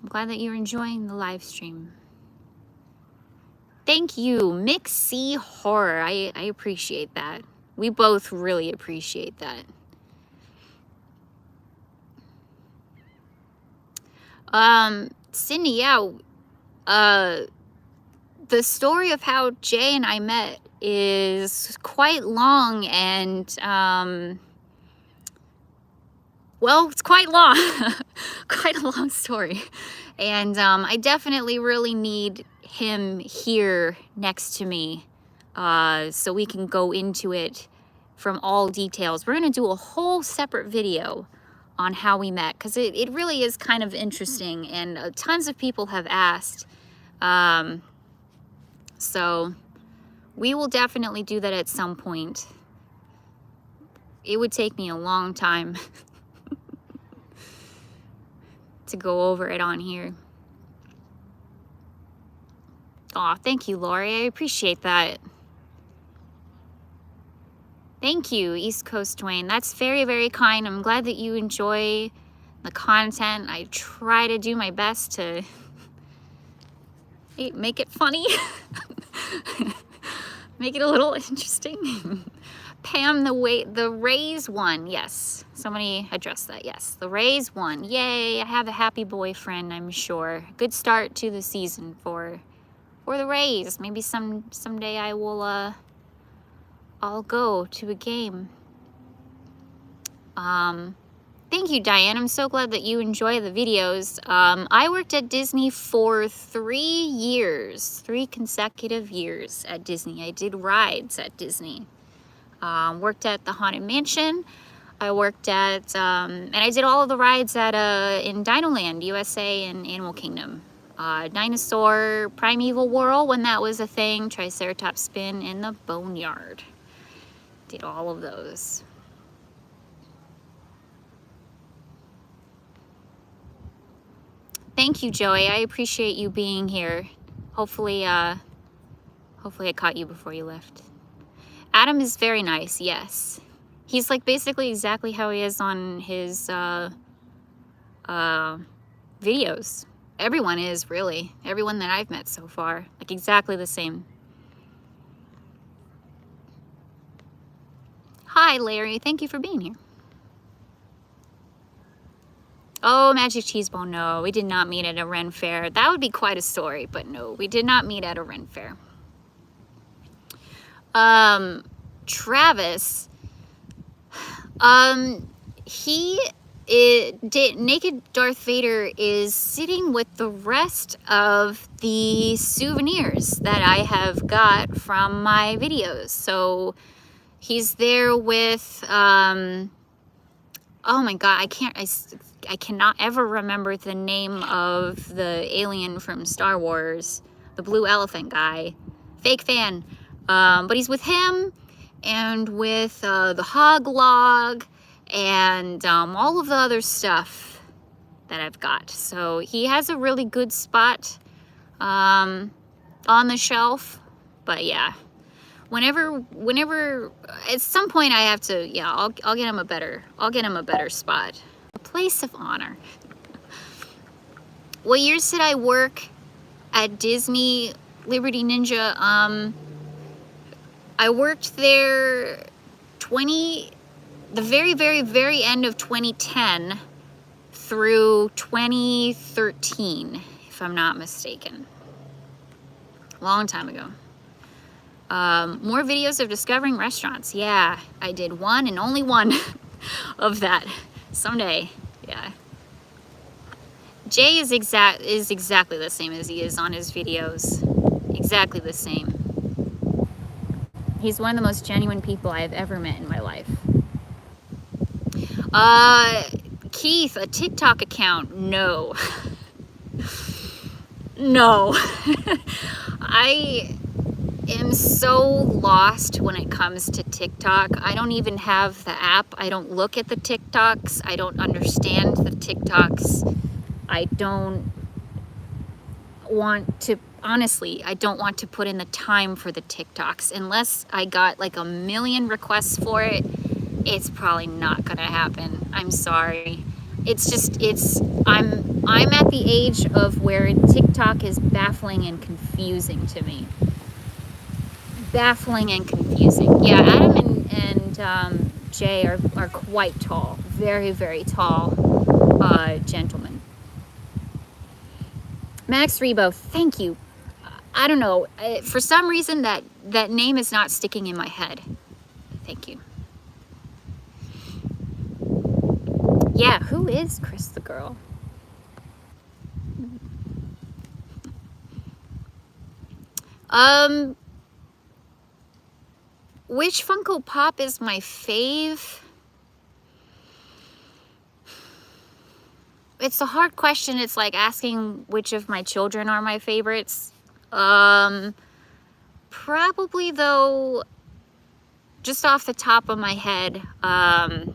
I'm glad that you're enjoying the live stream. Thank you, Mixie Horror. I appreciate that. We both really appreciate that. Cindy, yeah. The story of how Jay and I met is quite long and well, it's quite long. Quite a long story. And I definitely really need him here next to me so we can go into it from all details. We're going to do a whole separate video on how we met because it really is kind of interesting and tons of people have asked. So we will definitely do that at some point. It would take me a long time to go over it on here. Aw, thank you, Lori. I appreciate that. Thank you, East Coast Dwayne. That's very kind. I'm glad that you enjoy the content. I try to do my best to make it funny. Make it a little interesting. Pam, the Rays won. Yes, somebody addressed that. Yes, the Rays won. Yay! I have a happy boyfriend. I'm sure. Good start to the season for the Rays. Maybe someday I will. I'll go to a game. Thank you, Diane. I'm so glad that you enjoy the videos. I worked at Disney for 3 years, 3 consecutive years at Disney. I did rides at Disney. Worked at the Haunted Mansion. I worked at, and I did all of the rides at in Dinoland, USA, and Animal Kingdom. Dinosaur, Primeval Whirl, when that was a thing, Triceratops Spin, and the Boneyard. Did all of those. Thank you, Joey. I appreciate you being here. Hopefully I caught you before you left. Adam is very nice, yes. He's like basically exactly how he is on his videos. Everyone is, really. Everyone that I've met so far. Like exactly the same. Hi, Larry. Thank you for being here. Oh, Magic Cheese Ball, no. We did not meet at a Ren Fair. That would be quite a story, but no. We did not meet at a Ren Fair. Travis, Naked Darth Vader is sitting with the rest of the souvenirs that I have got from my videos. So he's there with oh my God, I cannot ever remember the name of the alien from Star Wars, the blue elephant guy, fake fan. But he's with him and with the hog log and all of the other stuff that I've got. So he has a really good spot on the shelf. But yeah, whenever at some point I have to, yeah, I'll get him a better spot, a place of honor. What years did I work at Disney Liberty Ninja? I worked there the very end of 2010 through 2013, if I'm not mistaken. Long time ago. More videos of discovering restaurants. Yeah, I did one and only one of that someday. Yeah. Jay is exactly the same as he is on his videos. Exactly the same. He's one of the most genuine people I have ever met in my life. Keith, a TikTok account? No. No. I am so lost when it comes to TikTok. I don't even have the app. I don't look at the TikToks. I don't understand the TikToks. I don't want to, honestly, I don't want to put in the time for the TikToks. Unless I got like 1 million requests for it, it's probably not gonna happen. I'm sorry. It's just, I'm at the age of where TikTok is baffling and confusing to me. Baffling and confusing. Yeah, Adam and Jay are quite tall. Very, very tall gentlemen. Max Rebo, thank you. I don't know. For some reason, that name is not sticking in my head. Thank you. Yeah, who is Chris the Girl? Which Funko Pop is my fave? It's a hard question. It's like asking which of my children are my favorites. Probably though, just off the top of my head, I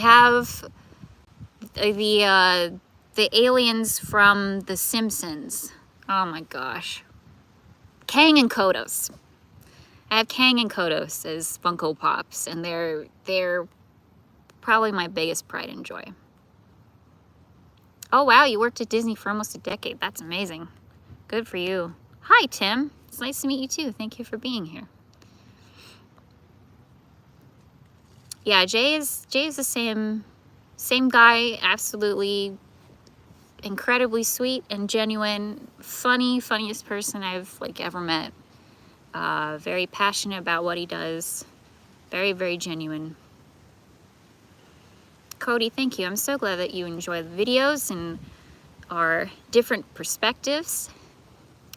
have the aliens from The Simpsons. Oh my gosh. Kang and Kodos. I have Kang and Kodos as Funko Pops, and they're probably my biggest pride and joy. Oh wow, you worked at Disney for almost a decade. That's amazing. Good for you. Hi Tim. It's nice to meet you too. Thank you for being here. Yeah, Jay is the same guy, absolutely incredibly sweet and genuine, funniest person I've like ever met. Very passionate about what he does. Very, very genuine. Cody, thank you. I'm so glad that you enjoy the videos and our different perspectives.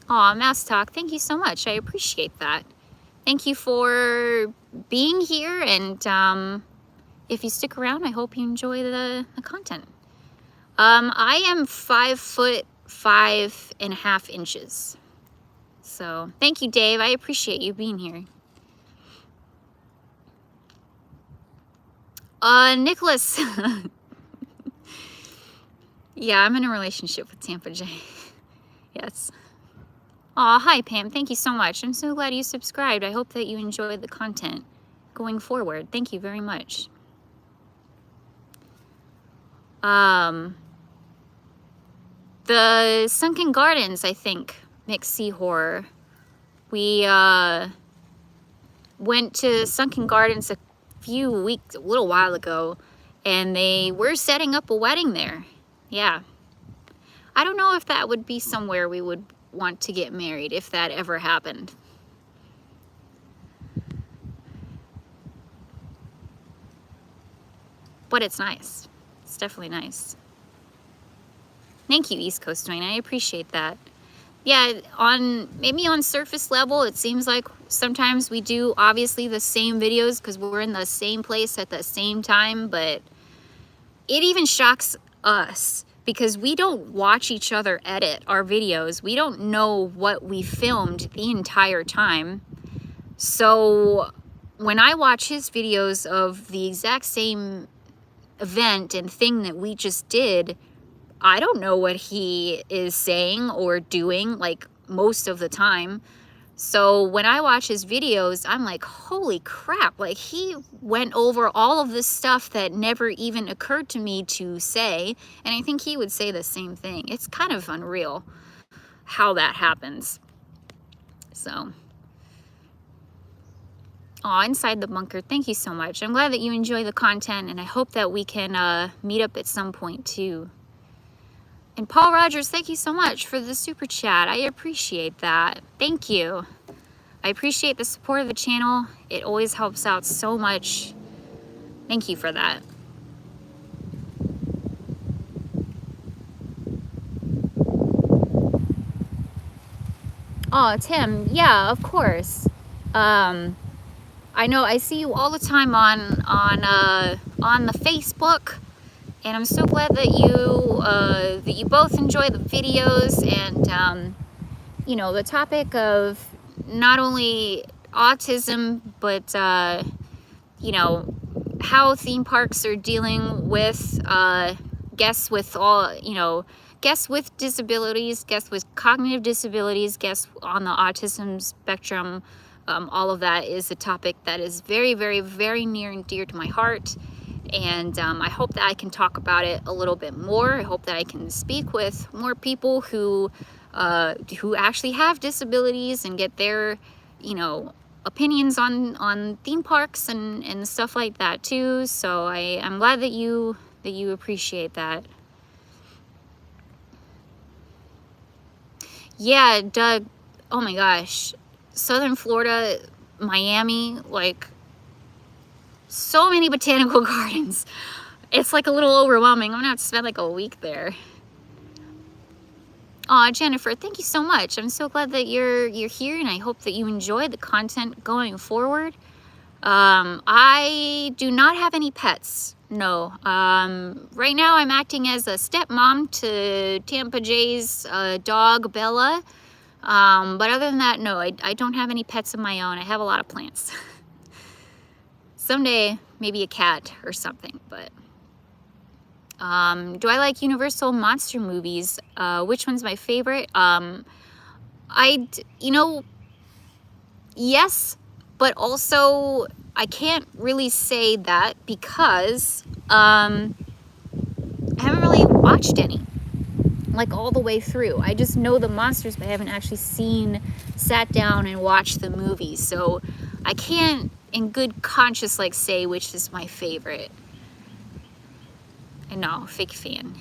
Aw, Mouse Talk, thank you so much. I appreciate that. Thank you for being here, and if you stick around, I hope you enjoy the content. I am 5'5.5". So thank you, Dave. I appreciate you being here. Nicholas. Yeah, I'm in a relationship with Tampa J. Yes. Aw, hi Pam. Thank you so much. I'm so glad you subscribed. I hope that you enjoyed the content going forward. Thank you very much. The Sunken Gardens, I think, mixed sea horror. We went to Sunken Gardens a little while ago, and they were setting up a wedding there. Yeah. I don't know if that would be somewhere we would want to get married if that ever happened. But it's nice. It's definitely nice. Thank you, East Coast Dwayne. I appreciate that. Yeah, maybe on surface level, it seems like sometimes we do obviously the same videos because we're in the same place at the same time, but it even shocks us because we don't watch each other edit our videos. We don't know what we filmed the entire time. So when I watch his videos of the exact same event and thing that we just did, I don't know what he is saying or doing, like, most of the time. So when I watch his videos, I'm like, holy crap, like, he went over all of this stuff that never even occurred to me to say, and I think he would say the same thing. It's kind of unreal how that happens. So, oh, Inside the Bunker, thank you so much. I'm glad that you enjoy the content, and I hope that we can meet up at some point too. And Paul Rogers, thank you so much for the super chat. I appreciate that. Thank you. I appreciate the support of the channel. It always helps out so much. Thank you for that. Oh, Tim, yeah, of course. I know I see you all the time on the Facebook. And I'm so glad that you both enjoy the videos, and you know, the topic of not only autism, but you know, how theme parks are dealing with guests with all, you know, guests with disabilities, guests with cognitive disabilities, guests on the autism spectrum. All of that is a topic that is very, very, very near and dear to my heart. And I hope that I can talk about it a little bit more. I hope that I can speak with more people who actually have disabilities and get their, you know, opinions on theme parks and stuff like that too. So I'm glad that you appreciate that. Yeah, Doug. Oh my gosh, Southern Florida, Miami, like, so many botanical gardens. It's like a little overwhelming. I'm gonna have to spend like a week there. Aw, Jennifer, thank you so much. I'm so glad that you're here, and I hope that you enjoy the content going forward. I do not have any pets. No. Right now I'm acting as a stepmom to Tampa Jay's dog, Bella. But other than that, no, I don't have any pets of my own. I have a lot of plants. Someday, maybe a cat or something, but do I like Universal monster movies? Which one's my favorite? You know, yes, but also I can't really say that because I haven't really watched any, like, all the way through. I just know the monsters, but I haven't actually sat down and watched the movie, so I can't in good conscience like say which is my favorite. And no, fake fan.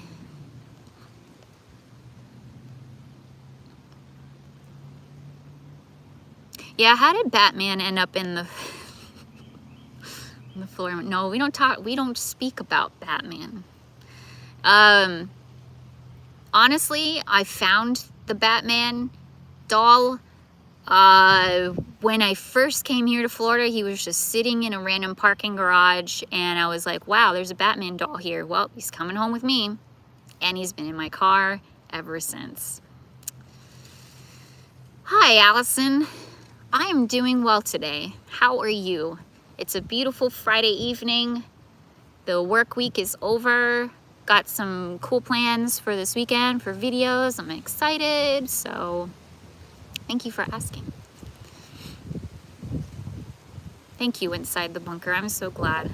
Yeah, how did Batman end up in the floor? No, we don't speak about Batman. Honestly, I found the Batman doll when I first came here to Florida. He was just sitting in a random parking garage, and I was like, wow, there's a Batman doll here. Well, he's coming home with me, and he's been in my car ever since. Hi, Allison. I am doing well today. How are you? It's a beautiful Friday evening. The work week is over. Got some cool plans for this weekend for videos. I'm excited, so thank you for asking. Thank you, Inside the Bunker. I'm so glad.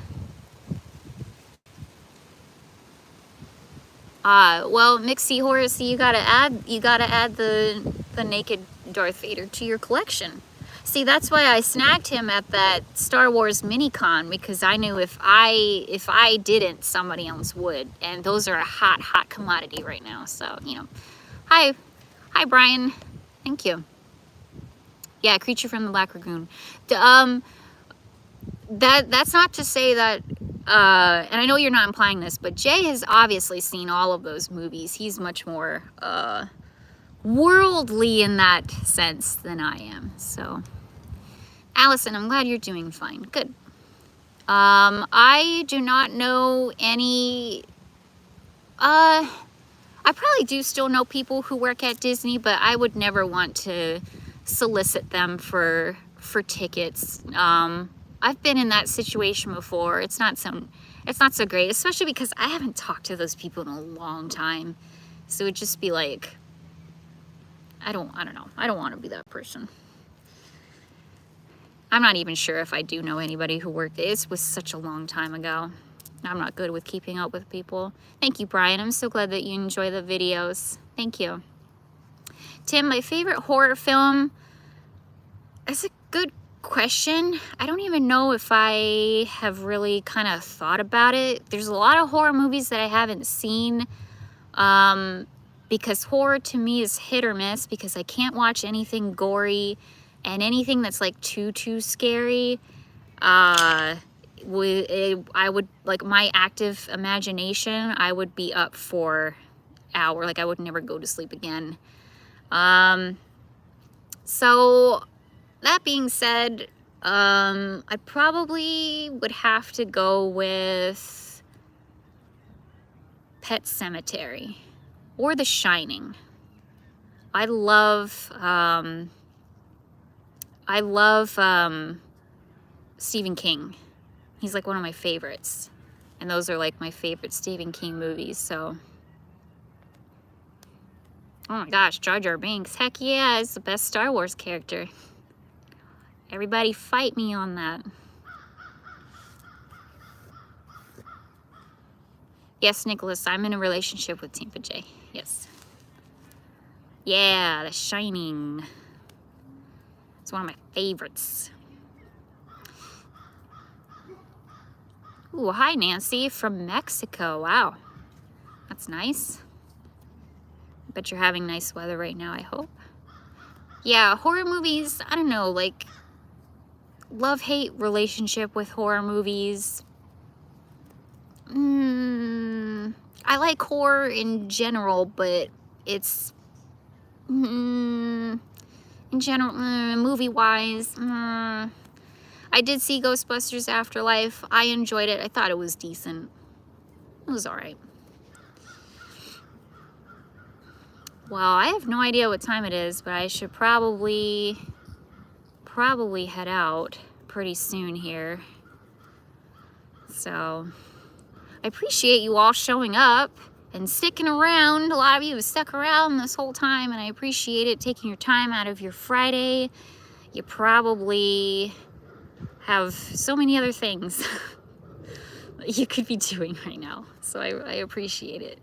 Well, Mixie Horace, you gotta add the naked Darth Vader to your collection. See, that's why I snagged him at that Star Wars mini-con, because I knew if I didn't, somebody else would. And those are a hot commodity right now. So, you know. Hi Brian. Thank you. Yeah, Creature from the Black Lagoon. That's not to say that, and I know you're not implying this, but Jay has obviously seen all of those movies. He's much more worldly in that sense than I am. So, Allison, I'm glad you're doing fine. Good. I do not know any, I probably do still know people who work at Disney, but I would never want to solicit them for tickets. I've been in that situation before. It's not so great, especially because I haven't talked to those people in a long time. So it'd just be like, I don't know. I don't want to be that person. I'm not even sure if I do know anybody who worked there. It was such a long time ago. I'm not good with keeping up with people. Thank you, Brian. I'm so glad that you enjoy the videos. Thank you. Tim, my favorite horror film? That's a good question. I don't even know if I have really kind of thought about it. There's a lot of horror movies that I haven't seen because horror to me is hit or miss because I can't watch anything gory. And anything that's like too scary, I would, like my active imagination, I would be up for hours. Like I would never go to sleep again. So that being said, I probably would have to go with Pet Sematary or The Shining. I love Stephen King. He's like one of my favorites. And those are like my favorite Stephen King movies, so. Oh my gosh, Jar Jar Binks. Heck yeah, it's the best Star Wars character. Everybody fight me on that. Yes, Nicholas, I'm in a relationship with Tampa J. Yes. Yeah, The Shining. It's one of my favorites. Ooh, hi Nancy from Mexico. Wow, that's nice. Bet you're having nice weather right now, I hope. Yeah, horror movies, I don't know, like love-hate relationship with horror movies. I like horror in general, but it's in general, movie-wise, I did see Ghostbusters Afterlife. I enjoyed it. I thought it was decent. It was alright. Well, I have no idea what time it is, but I should probably head out pretty soon here. So, I appreciate you all showing up and sticking around. A lot of you have stuck around this whole time, and I appreciate it, taking your time out of your Friday. You probably have so many other things that you could be doing right now, so I appreciate it.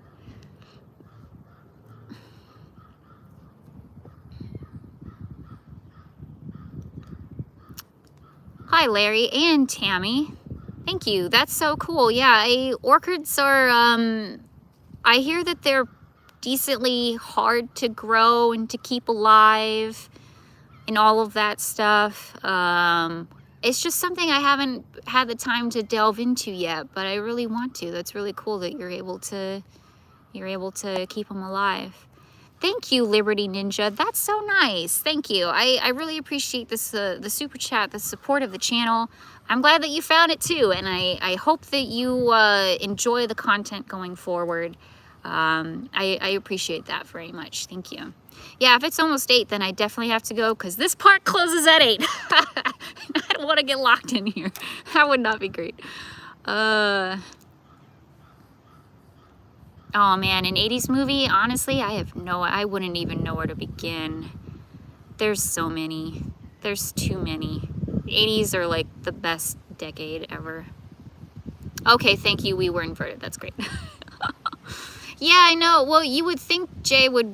Hi, Larry and Tammy. Thank you. That's so cool. Yeah, orchids are, I hear that they're decently hard to grow and to keep alive and all of that stuff. It's just something I haven't had the time to delve into yet, but I really want to. That's really cool that you're able to keep them alive. Thank you, Liberty Ninja. That's so nice. Thank you. I really appreciate this, the super chat, the support of the channel. I'm glad that you found it too, and I hope that you enjoy the content going forward. I appreciate that very much. Thank you. Yeah, if it's almost 8, then I definitely have to go because this park closes at 8. I don't want to get locked in here. That would not be great. Oh man, an 80s movie, honestly, I wouldn't even know where to begin. There's so many. There's too many. The 80s are like the best decade ever. Okay, thank you, we were inverted, that's great. Yeah, I know. Well, you would think Jay would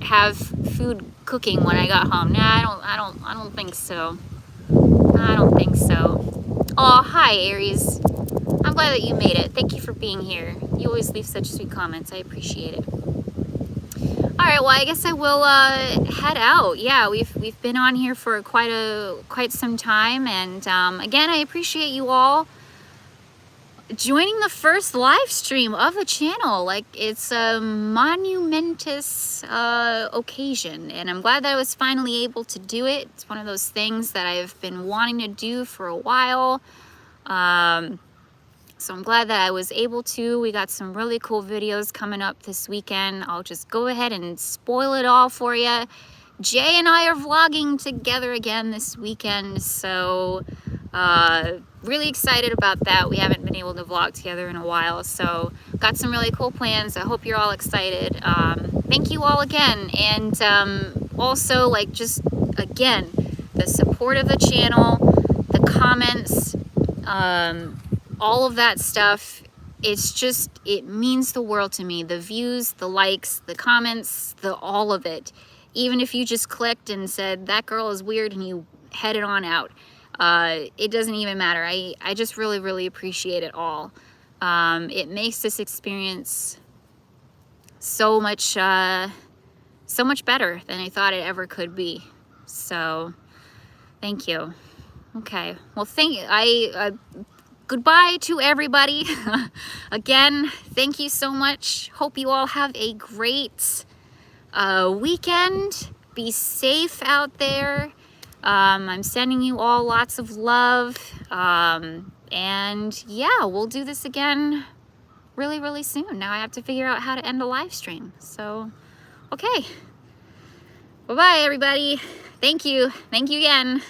have food cooking when I got home. Nah, I don't think so. I don't think so. Oh, hi, Aries. I'm glad that you made it. Thank you for being here. You always leave such sweet comments. I appreciate it. All right, well, I guess I will head out. Yeah, we've been on here for quite some time, and again, I appreciate you all joining the first live stream of the channel. Like, it's a monumentous occasion, and I'm glad that I was finally able to do it. It's one of those things that I've been wanting to do for a while. So I'm glad that I was able to. We got some really cool videos coming up this weekend. I'll just go ahead and spoil it all for you. Jay and I are vlogging together again this weekend, so really excited about that. We haven't been able to vlog together in a while, so got some really cool plans. I hope you're all excited. Thank you all again, and also, like, just again, the support of the channel, the comments, all of that stuff. It's just, it means the world to me. The views, the likes, the comments, all of it. Even if you just clicked and said, that girl is weird, and you headed on out. It doesn't even matter. I just really, really appreciate it all. It makes this experience so much better than I thought it ever could be. So, thank you. Okay. Well, goodbye to everybody. Again, thank you so much. Hope you all have a great weekend. Be safe out there. I'm sending you all lots of love. And yeah, we'll do this again really, really soon. Now I have to figure out how to end a live stream. So, okay. Bye-bye, everybody. Thank you. Thank you again.